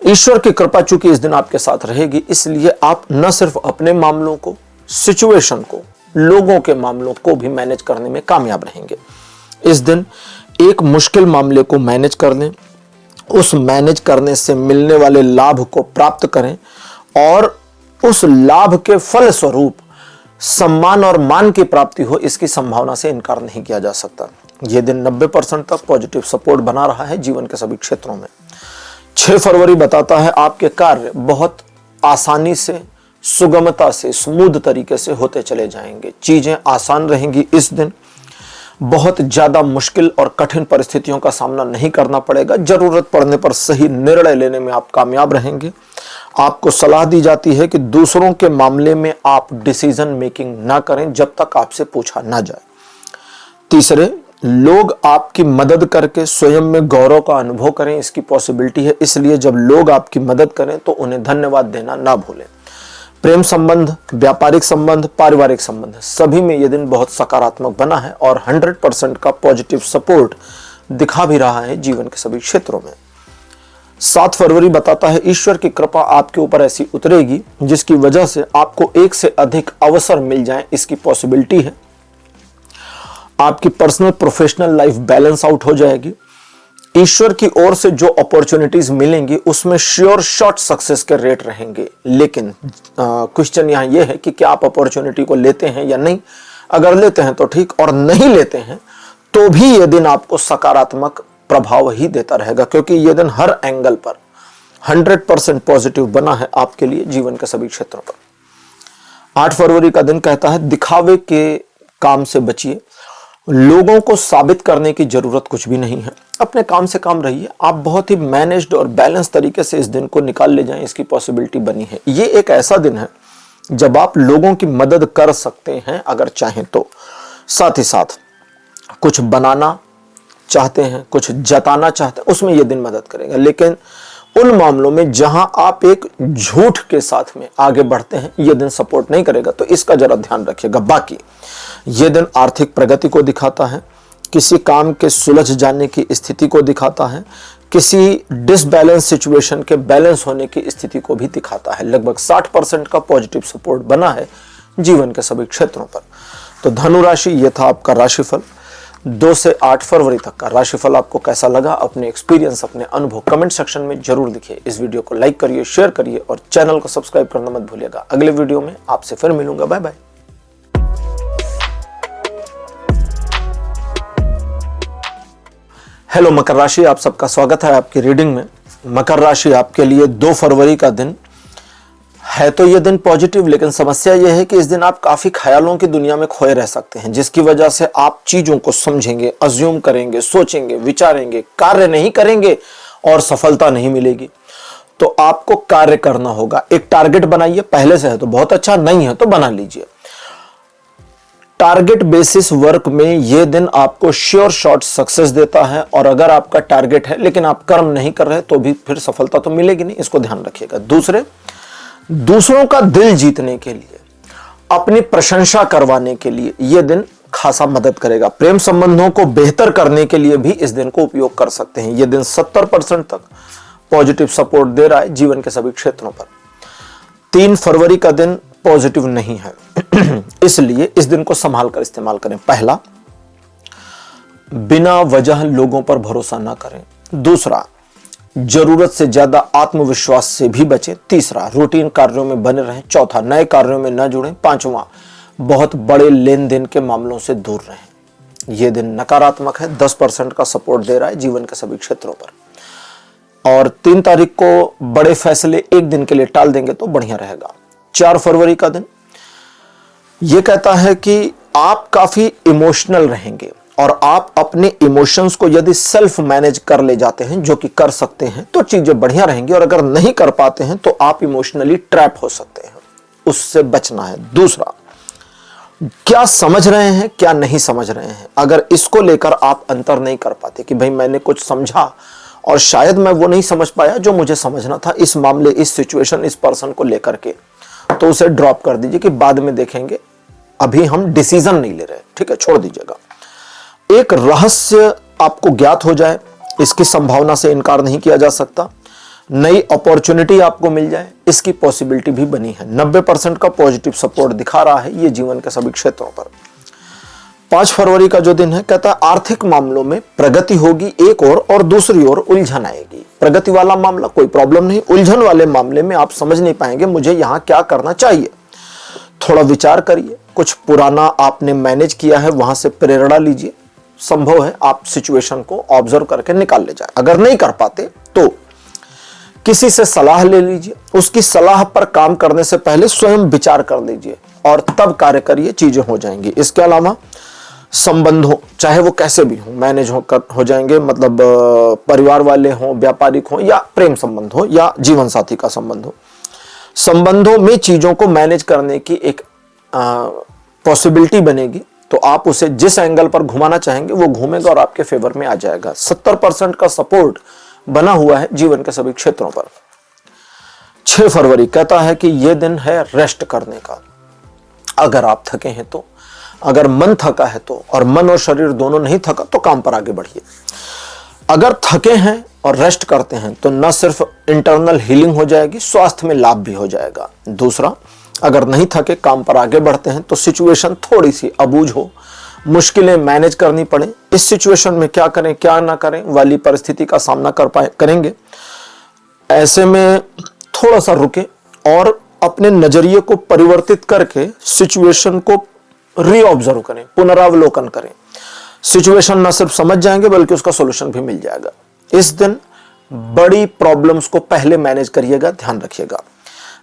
S1: ईश्वर की कृपा चूंकि इस दिन आपके साथ रहेगी, इसलिए आप न सिर्फ अपने मामलों को, सिचुएशन को, लोगों के मामलों को भी मैनेज करने में कामयाब रहेंगे। इस दिन एक मुश्किल मामले को मैनेज कर लें, उस मैनेज करने से मिलने वाले लाभ को प्राप्त करें और उस लाभ के फल स्वरूप सम्मान और मान की प्राप्ति हो, इसकी संभावना से इनकार नहीं किया जा सकता। यह दिन 90% तक पॉजिटिव सपोर्ट बना रहा है जीवन के सभी क्षेत्रों में। 6 फरवरी बताता है आपके कार्य बहुत आसानी से, सुगमता से, स्मूथ तरीके से होते चले जाएंगे। चीजें आसान रहेंगी। इस दिन बहुत ज्यादा मुश्किल और कठिन परिस्थितियों का सामना नहीं करना पड़ेगा। जरूरत पड़ने पर सही निर्णय लेने में आप कामयाब रहेंगे। आपको सलाह दी जाती है कि दूसरों के मामले में आप डिसीजन मेकिंग ना करें जब तक आपसे पूछा ना जाए। तीसरे, लोग आपकी मदद करके स्वयं में गौरव का अनुभव करें, इसकी पॉसिबिलिटी है। इसलिए जब लोग आपकी मदद करें तो उन्हें धन्यवाद देना ना भूलें। प्रेम संबंध, व्यापारिक संबंध, पारिवारिक संबंध, सभी में यह दिन बहुत सकारात्मक बना है और 100% का पॉजिटिव सपोर्ट दिखा भी रहा है जीवन के सभी क्षेत्रों में। 7 फरवरी बताता है ईश्वर की कृपा आपके ऊपर ऐसी उतरेगी जिसकी वजह से आपको एक से अधिक अवसर मिल जाएं, इसकी पॉसिबिलिटी है। आपकी personal professional life balance out हो जाएगी। ईश्वर की ओर से जो अपॉर्चुनिटीज मिलेंगी उसमें श्योर शॉर्ट सक्सेस के रेट रहेंगे। लेकिन क्वेश्चन यहां यह है कि क्या आप अपॉर्चुनिटी को लेते हैं या नहीं। अगर लेते हैं तो ठीक, और नहीं लेते हैं तो भी यह दिन आपको सकारात्मक प्रभाव ही देता रहेगा, क्योंकि यह दिन हर एंगल पर 100% पॉजिटिव बना है आपके लिए जीवन के सभी क्षेत्रों पर। 8 फरवरी का दिन कहता है दिखावे के काम से बचिए। लोगों को साबित करने की जरूरत कुछ भी नहीं है, अपने काम से काम रहिए। आप बहुत ही मैनेज्ड और बैलेंस तरीके से इस दिन को निकाल ले जाएं, इसकी पॉसिबिलिटी बनी है। ये एक ऐसा दिन है जब आप लोगों की मदद कर सकते हैं अगर चाहें तो। साथ ही साथ कुछ बनाना चाहते हैं, कुछ जताना चाहते हैं, उसमें यह दिन मदद करेगा। लेकिन उन मामलों में जहां आप एक झूठ के साथ में आगे बढ़ते हैं, यह दिन सपोर्ट नहीं करेगा, तो इसका जरा ध्यान रखिएगा। बाकी यह दिन आर्थिक प्रगति को दिखाता है, किसी काम के सुलझ जाने की स्थिति को दिखाता है, किसी डिसबैलेंस सिचुएशन के बैलेंस होने की स्थिति को भी दिखाता है। लगभग 60% का पॉजिटिव सपोर्ट बना है जीवन के सभी क्षेत्रों पर। तो धनु राशि, यह था आपका राशिफल। 2 से 8 फरवरी तक का राशिफल आपको कैसा लगा, अपने एक्सपीरियंस, अपने अनुभव कमेंट सेक्शन में जरूर लिखिए। इस वीडियो को लाइक करिए, शेयर करिए और चैनल को सब्सक्राइब करना मत भूलिएगा। अगले वीडियो में आपसे फिर मिलूंगा। Bye bye. हेलो मकर राशि, आप सबका स्वागत है आपकी रीडिंग में। मकर राशि आपके लिए 2 फरवरी का दिन है तो ये दिन पॉजिटिव, लेकिन समस्या यह है कि इस दिन आप काफी ख्यालों की दुनिया में खोए रह सकते हैं, जिसकी वजह से आप चीजों को समझेंगे, अज्यूम करेंगे, सोचेंगे, विचारेंगे, कार्य नहीं करेंगे और सफलता नहीं मिलेगी। तो आपको कार्य करना होगा। एक टारगेट बनाइए, पहले से है तो बहुत अच्छा, नहीं है तो बना लीजिए। टारगेट बेसिस वर्क में यह दिन आपको श्योर शॉट सक्सेस देता है, और अगर आपका टारगेट है लेकिन आप कर्म नहीं कर रहे तो भी फिर सफलता तो मिलेगी नहीं, इसको ध्यान रखिएगा। दूसरों का दिल जीतने के लिए, अपनी प्रशंसा करवाने के लिए यह दिन खासा मदद करेगा। प्रेम संबंधों को बेहतर करने के लिए भी इस दिन को उपयोग कर सकते हैं। यह दिन 70% तक पॉजिटिव सपोर्ट दे रहा है जीवन के सभी क्षेत्रों पर। 3 फरवरी का दिन पॉजिटिव नहीं है इसलिए इस दिन को संभाल कर इस्तेमाल करें। पहला, बिना वजह लोगों पर भरोसा ना करें। दूसरा, जरूरत से ज्यादा आत्मविश्वास से भी बचें। तीसरा, रूटीन कार्यों में बने रहें। चौथा, नए कार्यों में न जुड़ें। पांचवा, बहुत बड़े लेन देन के मामलों से दूर रहें। यह दिन नकारात्मक है, 10% का सपोर्ट दे रहा है जीवन के सभी क्षेत्रों पर। और 3 तारीख को बड़े फैसले एक दिन के लिए टाल देंगे तो बढ़िया रहेगा। 4 फरवरी का दिन यह कहता है कि आप काफी इमोशनल रहेंगे, और आप अपने इमोशंस को यदि सेल्फ मैनेज कर ले जाते हैं, जो कि कर सकते हैं, तो चीजें बढ़िया रहेंगी, और अगर नहीं कर पाते हैं तो आप इमोशनली ट्रैप हो सकते हैं, उससे बचना है। दूसरा, क्या समझ रहे हैं क्या नहीं समझ रहे हैं, अगर इसको लेकर आप अंतर नहीं कर पाते कि भाई मैंने कुछ समझा और शायद मैं वो नहीं समझ पाया जो मुझे समझना था इस मामले, इस सिचुएशन, इस पर्सन को लेकर के, तो उसे ड्रॉप कर दीजिए कि बाद में देखेंगे, अभी हम डिसीजन नहीं ले रहे, ठीक है, छोड़ दीजिएगा। एक रहस्य आपको ज्ञात हो जाए, इसकी संभावना से इनकार नहीं किया जा सकता। नई अपॉर्चुनिटी आपको मिल जाए, इसकी पॉसिबिलिटी भी बनी है। 90% का पॉजिटिव सपोर्ट दिखा रहा है ये जीवन के सभी क्षेत्रों पर। 5 फरवरी का जो दिन है, कहता है आर्थिक मामलों में प्रगति होगी एक और दूसरी ओर उलझन आएगी। प्रगति वाला मामला कोई प्रॉब्लम नहीं, उलझन वाले मामले में आप समझ नहीं पाएंगे मुझे यहां क्या करना चाहिए। थोड़ा विचार करिए, कुछ पुराना आपने मैनेज किया है वहां से प्रेरणा लीजिए। संभव है आप सिचुएशन को ऑब्जर्व करके निकाल ले जाए। अगर नहीं कर पाते तो किसी से सलाह ले लीजिए, उसकी सलाह पर काम करने से पहले स्वयं विचार कर लीजिए और तब कार्य करिए, चीजें हो जाएंगी। इसके अलावा संबंधों, चाहे वो कैसे भी हो, मैनेज हो जाएंगे, मतलब परिवार वाले हों, व्यापारिक हों, या प्रेम संबंध हो, या जीवन साथी का संबंध हो, संबंधों में चीजों को मैनेज करने की एक पॉसिबिलिटी बनेगी, तो आप उसे जिस एंगल पर घुमाना चाहेंगे वो घूमेगा और आपके फेवर में आ जाएगा। 70% का सपोर्ट बना हुआ है जीवन के सभी क्षेत्रों पर। 6 फरवरी कहता है कि यह दिन है रेस्ट करने का। अगर आप थके हैं तो, अगर मन थका है तो, और मन और शरीर दोनों नहीं थका तो काम पर आगे बढ़िए। अगर थके हैं और रेस्ट करते हैं तो न सिर्फ इंटरनल हीलिंग हो जाएगी, स्वास्थ्य में लाभ भी हो जाएगा। दूसरा, अगर नहीं थके, काम पर आगे बढ़ते हैं तो सिचुएशन थोड़ी सी अबूझ हो, मुश्किलें मैनेज करनी पड़े, इस सिचुएशन में क्या करें क्या ना करें वाली परिस्थिति का सामना करेंगे। ऐसे में थोड़ा सा रुके और अपने नजरिए को परिवर्तित करके सिचुएशन को रीऑब्जर्व करें, पुनरावलोकन करें। सिचुएशन न सिर्फ समझ जाएंगे बल्कि उसका सॉल्यूशन भी मिल जाएगा। इस दिन बड़ी प्रॉब्लम्स को पहले मैनेज करिएगा, ध्यान रखिएगा।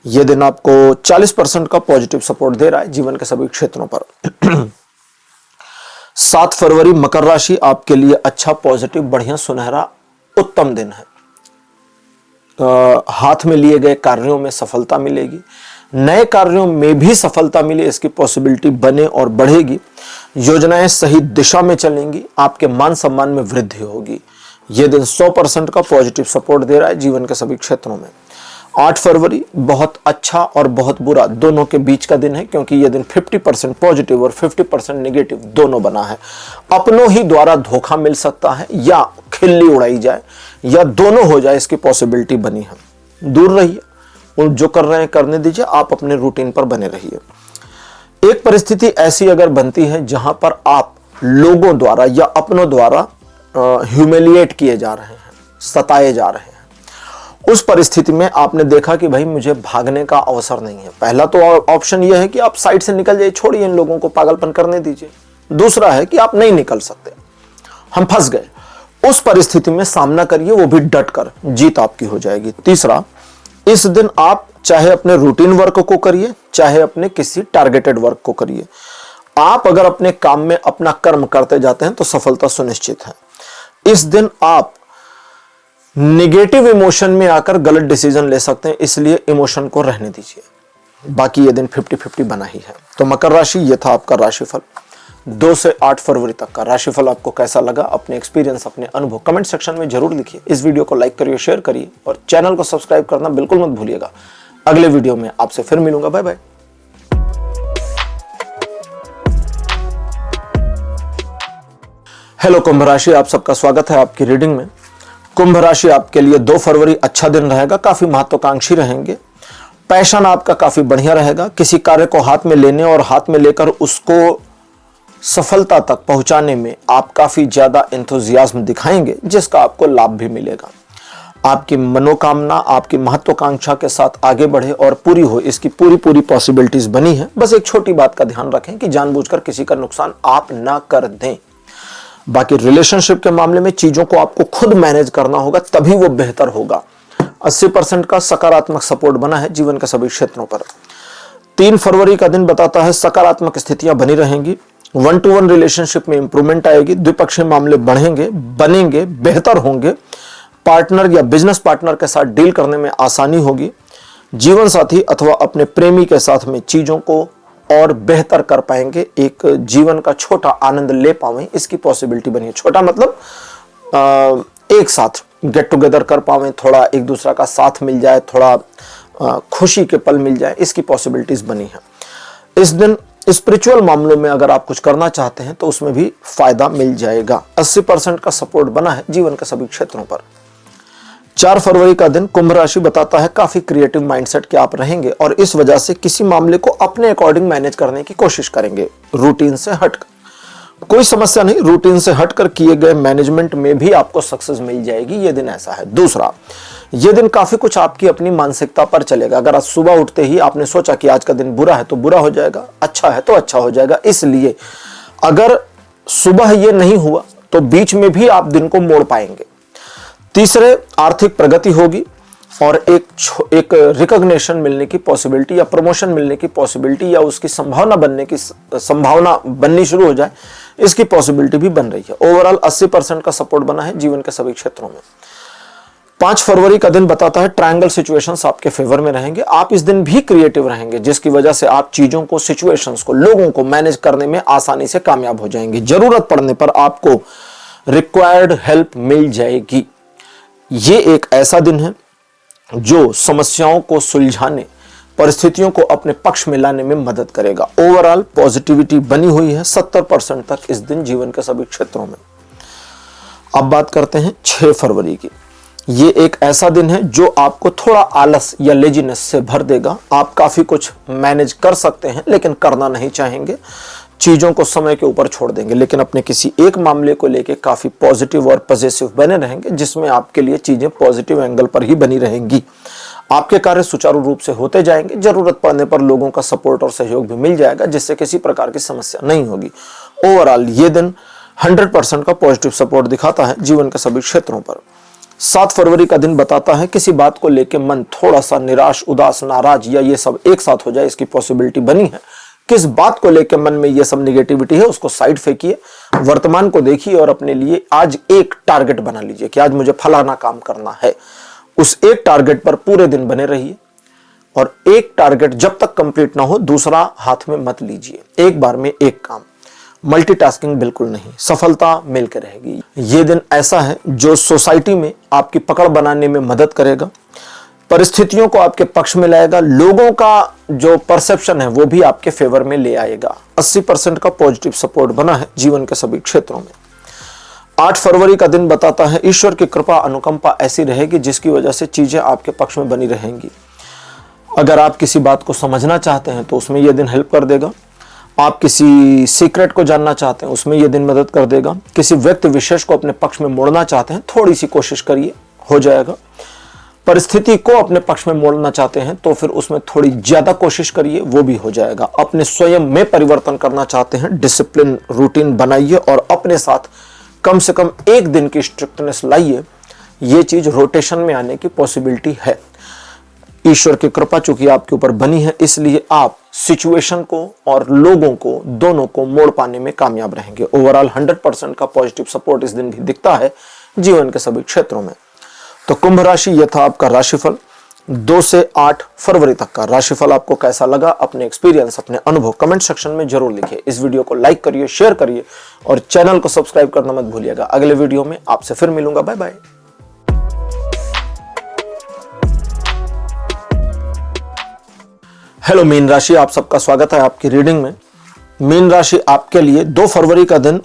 S1: यह दिन आपको 40% का पॉजिटिव सपोर्ट दे रहा है जीवन के सभी क्षेत्रों पर। 7 फरवरी मकर राशि आपके लिए अच्छा, पॉजिटिव, बढ़िया, सुनहरा, उत्तम दिन है। हाथ में लिए गए कार्यों में सफलता मिलेगी, नए कार्यों में भी सफलता मिले इसकी पॉसिबिलिटी बने और बढ़ेगी। योजनाएं सही दिशा में चलेंगी, आपके मान सम्मान में वृद्धि होगी। यह दिन 100% का पॉजिटिव सपोर्ट दे रहा है जीवन के सभी क्षेत्रों में। 8 फरवरी बहुत अच्छा और बहुत बुरा दोनों के बीच का दिन है, क्योंकि यह दिन 50% पॉजिटिव और 50% नेगेटिव दोनों बना है। अपनों ही द्वारा धोखा मिल सकता है, या खिल्ली उड़ाई जाए, या दोनों हो जाए, इसकी पॉसिबिलिटी बनी है। दूर रहिए, उन जो कर रहे हैं करने दीजिए, आप अपने रूटीन पर बने रहिए। एक परिस्थिति ऐसी अगर बनती है जहां पर आप लोगों द्वारा या अपनों द्वारा ह्यूमिलिएट किए जा रहे हैं, सताए जा रहे हैं, उस परिस्थिति में आपने देखा कि भाई मुझे भागने का अवसर नहीं है। पहला तो ऑप्शन यह है कि आप साइड से निकल जाइए, छोड़िए इन लोगों को, पागलपन करने दीजिए। दूसरा है कि आप नहीं निकल सकते, हम फंस गए, उस परिस्थिति में सामना करिए, वो भी डट कर, जीत आपकी हो जाएगी। तीसरा, इस दिन आप चाहे अपने रूटीन वर्क को करिए, चाहे अपने किसी टारगेटेड वर्क को करिए, आप अगर अपने काम में अपना कर्म करते जाते हैं तो सफलता सुनिश्चित है। इस दिन आप नेगेटिव इमोशन में आकर गलत डिसीजन ले सकते हैं, इसलिए इमोशन को रहने दीजिए। बाकी ये दिन 50-50 बना ही है। तो मकर राशि, ये था आपका राशिफल 2 से 8 फरवरी तक का। राशिफल आपको कैसा लगा, अपने एक्सपीरियंस, अपने अनुभव कमेंट सेक्शन में जरूर लिखिए। इस वीडियो को लाइक करिए, शेयर करिए और चैनल को सब्सक्राइब करना बिल्कुल मत भूलिएगा। अगले वीडियो में आपसे फिर मिलूंगा। Bye bye. हेलो कुंभ राशि, आप सबका स्वागत है आपकी रीडिंग में। कुंभ राशि आपके लिए 2 फरवरी अच्छा दिन रहेगा, काफी महत्वाकांक्षी रहेंगे। पैशन आपका काफी बढ़िया रहेगा। किसी कार्य को हाथ में लेने और हाथ में लेकर उसको सफलता तक पहुंचाने में आप काफी ज्यादा एंथुजियाज्म दिखाएंगे, जिसका आपको लाभ भी मिलेगा। आपकी मनोकामना आपकी महत्वाकांक्षा के साथ आगे बढ़े और पूरी हो, इसकी पूरी पॉसिबिलिटीज बनी है। बस एक छोटी बात का ध्यान रखें कि जानबूझकर किसी का नुकसान आप ना कर दें। बाकी रिलेशनशिप के मामले में चीजों को आपको खुद मैनेज करना होगा, तभी वो बेहतर होगा। 80% का सकारात्मक सपोर्ट बना है जीवन के सभी क्षेत्रों पर। 3 फरवरी का दिन बताता है सकारात्मक स्थितियां बनी रहेंगी। 1-to-1 रिलेशनशिप में इंप्रूवमेंट आएगी। द्विपक्षीय मामले बढ़ेंगे, बनेंगे, बेहतर होंगे। पार्टनर या बिजनेस पार्टनर के साथ डील करने में आसानी होगी। जीवन साथी अथवा अपने प्रेमी के साथ में चीजों को और बेहतर कर पाएंगे। एक जीवन का छोटा आनंद ले पाएं, इसकी पॉसिबिलिटी बनी है। छोटा मतलब एक साथ गेट टुगेदर कर पाएं, थोड़ा एक दूसरा का साथ मिल जाए, थोड़ा खुशी के पल मिल जाए, इसकी पॉसिबिलिटीज बनी है। इस दिन स्पिरिचुअल मामलों में अगर आप कुछ करना चाहते हैं तो उसमें भी फायदा मिल जाएगा। 80% का सपोर्ट बना है जीवन के सभी क्षेत्रों पर। 4 फरवरी का दिन कुंभ राशि बताता है काफी क्रिएटिव माइंडसेट के आप रहेंगे और इस वजह से किसी मामले को अपने अकॉर्डिंग मैनेज करने की कोशिश करेंगे, रूटीन से हटकर। कोई समस्या नहीं, रूटीन से हटकर किए गए मैनेजमेंट में भी आपको सक्सेस मिल जाएगी। ये दिन ऐसा है। दूसरा, ये दिन काफी कुछ आपकी अपनी मानसिकता पर चलेगा। अगर आज सुबह उठते ही आपने सोचा कि आज का दिन बुरा है तो बुरा हो जाएगा, अच्छा है तो अच्छा हो जाएगा। इसलिए अगर सुबह ये नहीं हुआ तो बीच में भी आप दिन को मोड़ पाएंगे। तीसरे, आर्थिक प्रगति होगी और एक रिकॉग्निशन मिलने की पॉसिबिलिटी या प्रमोशन मिलने की पॉसिबिलिटी या उसकी संभावना बननी शुरू हो जाए, इसकी पॉसिबिलिटी भी बन रही है। ओवरऑल 80% का सपोर्ट बना है जीवन के सभी क्षेत्रों में। 5 फरवरी का दिन बताता है ट्रायंगल सिचुएशंस आपके फेवर में रहेंगे। आप इस दिन भी क्रिएटिव रहेंगे, जिसकी वजह से आप चीजों को, सिचुएशंस को, लोगों को मैनेज करने में आसानी से कामयाब हो जाएंगे। जरूरत पड़ने पर आपको रिक्वायर्ड हेल्प मिल जाएगी। ये एक ऐसा दिन है जो समस्याओं को सुलझाने, परिस्थितियों को अपने पक्ष में लाने में मदद करेगा। ओवरऑल पॉजिटिविटी बनी हुई है 70% तक इस दिन जीवन के सभी क्षेत्रों में। अब बात करते हैं 6 फरवरी की। ये एक ऐसा दिन है जो आपको थोड़ा आलस या लेजीनेस से भर देगा। आप काफी कुछ मैनेज कर सकते हैं लेकिन करना नहीं चाहेंगे, चीजों को समय के ऊपर छोड़ देंगे, लेकिन अपने किसी एक मामले को लेके काफी पॉजिटिव और पॉजिटिव बने रहेंगे, जिसमें आपके लिए चीजें पॉजिटिव एंगल पर ही बनी रहेंगी। आपके कार्य सुचारू रूप से होते जाएंगे। जरूरत पड़ने पर लोगों का सपोर्ट और सहयोग भी मिल जाएगा, जिससे किसी प्रकार की समस्या नहीं होगी। ओवरऑल ये दिन 100% का पॉजिटिव सपोर्ट दिखाता है जीवन के सभी क्षेत्रों पर। 7 फरवरी का दिन बताता है किसी बात को लेकर मन थोड़ा सा निराश, उदास, नाराज या ये सब एक साथ हो जाए, इसकी पॉसिबिलिटी बनी है। किस बात को लेकर मन में ये सब निगेटिविटी है उसको साइड फेंकिए, वर्तमान को देखिए और अपने लिए आज एक टारगेट बना लीजिए कि आज मुझे फलाना काम करना है। उस एक टारगेट पर पूरे दिन बने रहिए और एक टारगेट जब तक कंप्लीट ना हो दूसरा हाथ में मत लीजिए। एक बार में एक काम, मल्टीटास्किंग बिल्कुल नहीं, सफलता मिलकर रहेगी। ये दिन ऐसा है जो सोसाइटी में आपकी पकड़ बनाने में मदद करेगा, परिस्थितियों को आपके पक्ष में लाएगा, लोगों का जो परसेप्शन है वो भी आपके फेवर में ले आएगा। 80% का पॉजिटिव सपोर्ट बना है जीवन के सभी क्षेत्रों में। 8 फरवरी का दिन बताता है ईश्वर की कृपा अनुकंपा ऐसी रहेगी जिसकी वजह से चीजें आपके पक्ष में बनी रहेंगी। अगर आप किसी बात को समझना चाहते हैं तो उसमें यह दिन हेल्प कर देगा। आप किसी सीक्रेट को जानना चाहते हैं उसमें यह दिन मदद कर देगा। किसी व्यक्ति विशेष को अपने पक्ष में मोड़ना चाहते हैं, थोड़ी सी कोशिश करिए, हो जाएगा। परिस्थिति को अपने पक्ष में मोड़ना चाहते हैं तो फिर उसमें थोड़ी ज्यादा कोशिश करिए, वो भी हो जाएगा। अपने स्वयं में परिवर्तन करना चाहते हैं, डिसिप्लिन रूटीन बनाइए और अपने साथ कम से कम एक दिन की स्ट्रिक्टनेस लाइए। ये चीज रोटेशन में आने की पॉसिबिलिटी है। ईश्वर की कृपा चूंकि आपके ऊपर बनी है इसलिए आप सिचुएशन को और लोगों को दोनों को मोड़ पाने में कामयाब रहेंगे। ओवरऑल 100% का पॉजिटिव सपोर्ट इस दिन भी दिखता है जीवन के सभी क्षेत्रों में। तो कुंभ राशि, यह था आपका राशिफल 2 से 8 फरवरी तक का। राशिफल आपको कैसा लगा, अपने एक्सपीरियंस, अपने अनुभव कमेंट सेक्शन में जरूर लिखिए। इस वीडियो को लाइक करिए, शेयर करिए और चैनल को सब्सक्राइब करना मत भूलिएगा। अगले वीडियो में आपसे फिर मिलूंगा। Bye bye. हेलो मीन राशि, आप सबका स्वागत है आपकी रीडिंग में। मीन राशि आपके लिए 2 फरवरी का दिन,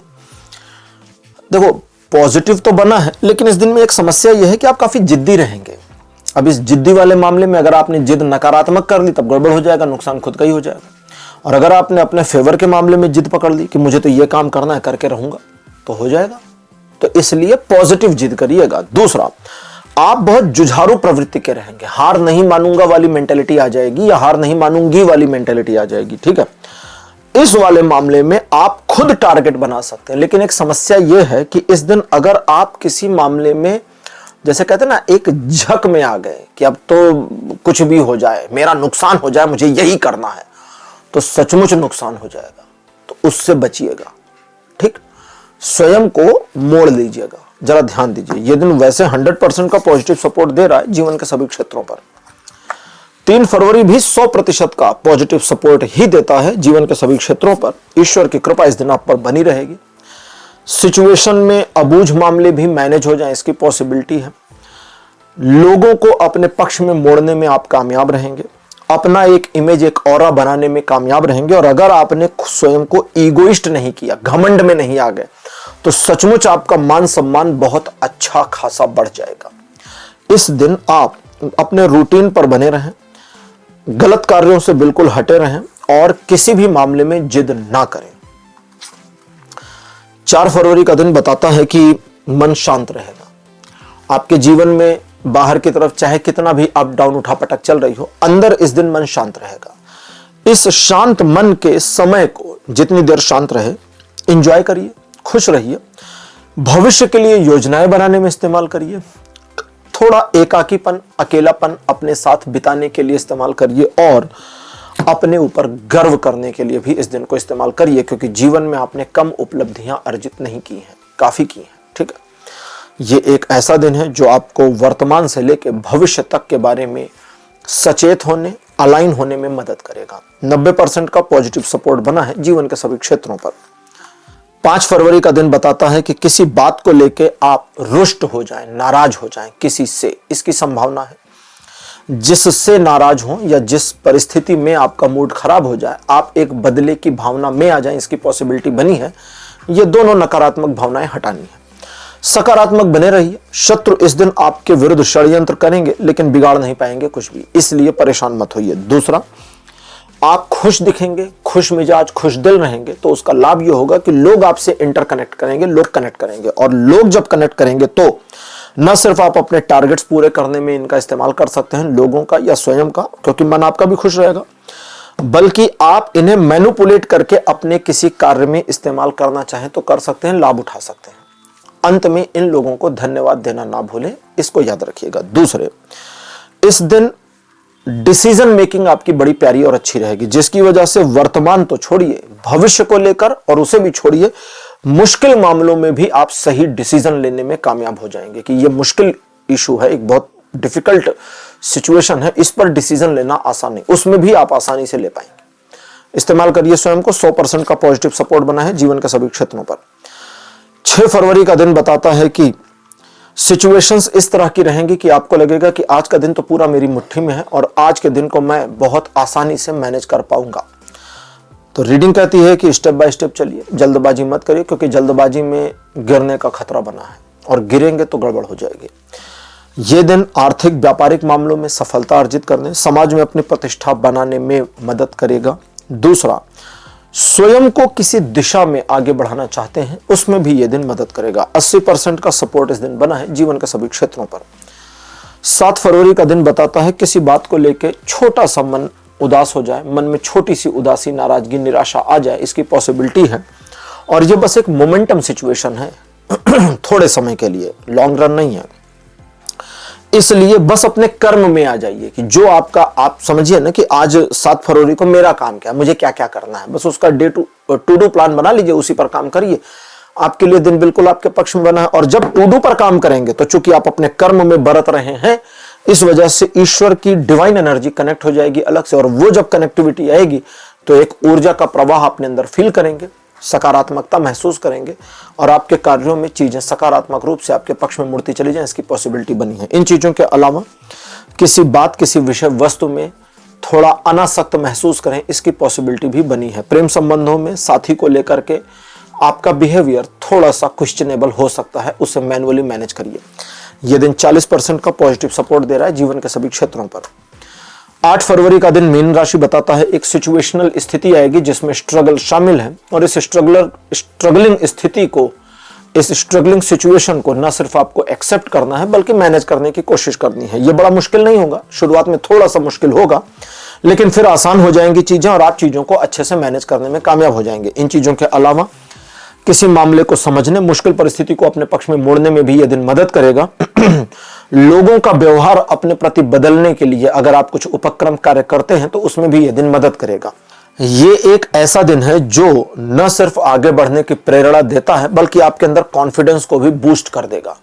S1: देखो पॉजिटिव तो बना है लेकिन इस दिन में एक समस्या यह है कि आप काफी जिद्दी रहेंगे। अब इस जिद्दी वाले मामले में अगर आपने जिद नकारात्मक कर ली तब गड़बड़ हो जाएगा, नुकसान खुद का ही हो जाएगा। और अगर आपने अपने फेवर के मामले में जिद पकड़ ली कि मुझे तो ये काम करना है, करके रहूंगा, तो हो जाएगा। तो इसलिए पॉजिटिव जिद करिएगा। दूसरा, आप बहुत जुझारू प्रवृत्ति के रहेंगे, हार नहीं मानूंगा वाली मेंटेलिटी आ जाएगी या हार नहीं मानूंगी वाली मेंटेलिटी आ जाएगी, ठीक है। इस वाले मामले में आप खुद टारगेट बना सकते हैं, लेकिन एक समस्या यह है कि इस दिन अगर आप किसी मामले में जैसे कहते हैं ना एक झक में आ गए कि अब तो कुछ भी हो जाए, मेरा नुकसान हो जाए, मुझे यही करना है, तो सचमुच नुकसान हो जाएगा। तो उससे बचिएगा, ठीक। स्वयं को मोड़ लीजिएगा, जरा ध्यान दीजिए। यह दिन वैसे 100% का पॉजिटिव सपोर्ट दे रहा है जीवन के सभी क्षेत्रों पर। 3 फरवरी भी 100% का पॉजिटिव सपोर्ट ही देता है जीवन के सभी क्षेत्रों पर। ईश्वर की कृपा इस दिन आप पर बनी रहेगी। सिचुएशन में अबूझ मामले भी मैनेज हो जाए इसकी पॉसिबिलिटी है। लोगों को अपने पक्ष में मोड़ने में आप कामयाब रहेंगे। अपना एक इमेज, एक ऑरा बनाने में कामयाब रहेंगे। और अगर आपने स्वयं को ईगोइस्ट नहीं किया, घमंड में नहीं आ गए, तो सचमुच आपका मान सम्मान बहुत अच्छा खासा बढ़ जाएगा। इस दिन आप अपने रूटीन पर बने रहें, गलत कार्यों से बिल्कुल हटे रहें और किसी भी मामले में जिद ना करें। 4 फरवरी का दिन बताता है कि मन शांत रहेगा। आपके जीवन में बाहर की तरफ चाहे कितना भी अप डाउन उठापटक चल रही हो, अंदर इस दिन मन शांत रहेगा। इस शांत मन के समय को जितनी देर शांत रहे एंजॉय करिए, खुश रहिए। भविष्य के लिए योजनाएं बनाने में इस्तेमाल करिए। थोड़ा एकाकीपन, अकेलापन अपने साथ बिताने के लिए इस्तेमाल करिए और अपने ऊपर गर्व करने के लिए भी इस दिन को इस्तेमाल करिए, क्योंकि जीवन में आपने कम उपलब्धियां अर्जित नहीं की हैं, काफी की हैं, ठीक है। ये एक ऐसा दिन है जो आपको वर्तमान से लेकर भविष्य तक के बारे में सचेत होने, अलाइन होने में मदद करेगा। 90% का पॉजिटिव सपोर्ट बना है जीवन के सभी क्षेत्रों पर। 5 फरवरी का दिन बताता है कि किसी बात को लेकर आप रुष्ट हो जाएं, नाराज हो जाएं किसी से, इसकी संभावना है। जिससे नाराज हो या जिस परिस्थिति में आपका मूड खराब हो जाए, आप एक बदले की भावना में आ जाएं, इसकी पॉसिबिलिटी बनी है। ये दोनों नकारात्मक भावनाएं हटानी है। सकारात्मक बने रहिए। शत्रु इस दिन आपके विरुद्ध षड्यंत्र करेंगे लेकिन बिगाड़ नहीं पाएंगे कुछ भी, इसलिए परेशान मत होइए। दूसरा, आप खुश दिखेंगे, खुश मिजाज, खुश दिल रहेंगे तो उसका लाभ यह होगा कि लोग आपसे इंटरकनेक्ट करेंगे, लोग कनेक्ट करेंगे। और लोग जब कनेक्ट करेंगे तो न सिर्फ आप अपने टारगेट्स पूरे करने में इनका इस्तेमाल कर सकते हैं, लोगों का या स्वयं का, क्योंकि मन आपका भी खुश रहेगा, बल्कि आप इन्हें मैनिपुलेट करके अपने किसी कार्य में इस्तेमाल करना चाहें तो कर सकते हैं, लाभ उठा सकते हैं। अंत में इन लोगों को धन्यवाद देना ना भूलें, इसको याद रखिएगा। दूसरे, इस दिन डिसीजन मेकिंग आपकी बड़ी प्यारी और अच्छी रहेगी, जिसकी वजह से वर्तमान तो छोड़िए, भविष्य को लेकर और उसे भी छोड़िए, मुश्किल मामलों में भी आप सही डिसीजन लेने में कामयाब हो जाएंगे कि यह मुश्किल इशू है, एक बहुत डिफिकल्ट सिचुएशन है, इस पर डिसीजन लेना आसान नहीं, उसमें भी आप आसानी से ले पाएंगे। इस्तेमाल करिए स्वयं को। 100% का पॉजिटिव सपोर्ट बना है जीवन के सभी क्षेत्रों पर। 6 फरवरी का दिन बताता है कि सिचुएशंस इस तरह की रहेंगी कि आपको लगेगा कि आज का दिन तो पूरा मेरी मुट्ठी में है और आज के दिन को मैं बहुत आसानी से मैनेज कर पाऊंगा। तो रीडिंग कहती है कि स्टेप बाय स्टेप चलिए, जल्दबाजी मत करिए, क्योंकि जल्दबाजी में गिरने का खतरा बना है और गिरेंगे तो गड़बड़ हो जाएगी। ये दिन आर्थिक व्यापारिक मामलों में सफलता अर्जित करने, समाज में अपनी प्रतिष्ठा बनाने में मदद करेगा। दूसरा, स्वयं को किसी दिशा में आगे बढ़ाना चाहते हैं, उसमें भी यह दिन मदद करेगा। 80% का सपोर्ट इस दिन बना है जीवन के सभी क्षेत्रों पर। 7 फरवरी का दिन बताता है किसी बात को लेकर छोटा सा मन उदास हो जाए, मन में छोटी सी उदासी, नाराजगी, निराशा आ जाए, इसकी पॉसिबिलिटी है। और ये बस एक मोमेंटम सिचुएशन है थोड़े समय के लिए, लॉन्ग रन नहीं है। इसलिए बस अपने कर्म में आ जाइए कि जो आपका, आप समझिए ना कि आज 7 फरवरी को मेरा काम क्या है, मुझे क्या क्या करना है, बस उसका टू डू प्लान बना लीजिए, उसी पर काम करिए। आपके लिए दिन बिल्कुल आपके पक्ष में बना है। और जब टू डू पर काम करेंगे तो चूंकि आप अपने कर्म में बरत रहे हैं, इस वजह से ईश्वर की डिवाइन एनर्जी कनेक्ट हो जाएगी अलग से, और वो जब कनेक्टिविटी आएगी तो एक ऊर्जा का प्रवाह अपने अंदर फील करेंगे, सकारात्मकता महसूस करेंगे और आपके कार्यों में चीजें सकारात्मक रूप से आपके पक्ष में मुड़ती चली जाए, इसकी पॉसिबिलिटी बनी है। इन चीजों के अलावा किसी बात, किसी विषय वस्तु में थोड़ा अनासक्त महसूस करें, इसकी पॉसिबिलिटी भी बनी है। प्रेम संबंधों में साथी को लेकर के आपका बिहेवियर थोड़ा सा क्वेश्चनेबल हो सकता है, उसे मैनुअली मैनेज करिए। यह दिन 40% का पॉजिटिव सपोर्ट दे रहा है जीवन के सभी क्षेत्रों पर। 8 फरवरी का दिन मीन राशि बताता है एक सिचुएशनल स्थिति आएगी जिसमें स्ट्रगल शामिल है, और इस स्ट्रगलिंग स्थिति को, इस स्ट्रगलिंग सिचुएशन को न सिर्फ आपको एक्सेप्ट करना है बल्कि मैनेज करने की कोशिश करनी है। यह बड़ा मुश्किल नहीं होगा, शुरुआत में थोड़ा सा मुश्किल होगा, लेकिन फिर आसान हो जाएंगी चीजें और आप चीजों को अच्छे से मैनेज करने में कामयाब हो जाएंगे। इन चीजों के अलावा किसी मामले को समझने, मुश्किल परिस्थिति को अपने पक्ष में मोड़ने में भी यह दिन मदद करेगा। लोगों का व्यवहार अपने प्रति बदलने के लिए अगर आप कुछ उपक्रम कार्य करते हैं तो उसमें भी यह दिन मदद करेगा। ये एक ऐसा दिन है जो न सिर्फ आगे बढ़ने की प्रेरणा देता है बल्कि आपके अंदर कॉन्फिडेंस को भी बूस्ट कर देगा।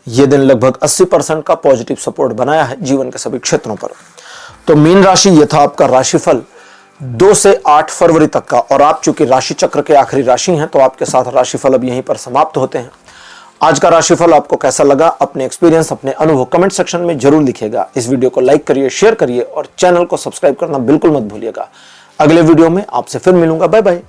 S1: यह दिन लगभग 80% का पॉजिटिव सपोर्ट बनाया है जीवन के सभी क्षेत्रों पर। तो मीन राशि, यह था आपका राशिफल 2 से 8 फरवरी तक का। और आप चूंकि राशि चक्र के आखिरी राशि हैं तो आपके साथ राशिफल अब यहीं पर समाप्त होते हैं। आज का राशिफल आपको कैसा लगा, अपने एक्सपीरियंस, अपने अनुभव कमेंट सेक्शन में जरूर लिखिएगा। इस वीडियो को लाइक करिए, शेयर करिए और चैनल को सब्सक्राइब करना बिल्कुल मत भूलिएगा। अगले वीडियो में आपसे फिर मिलूंगा। Bye bye.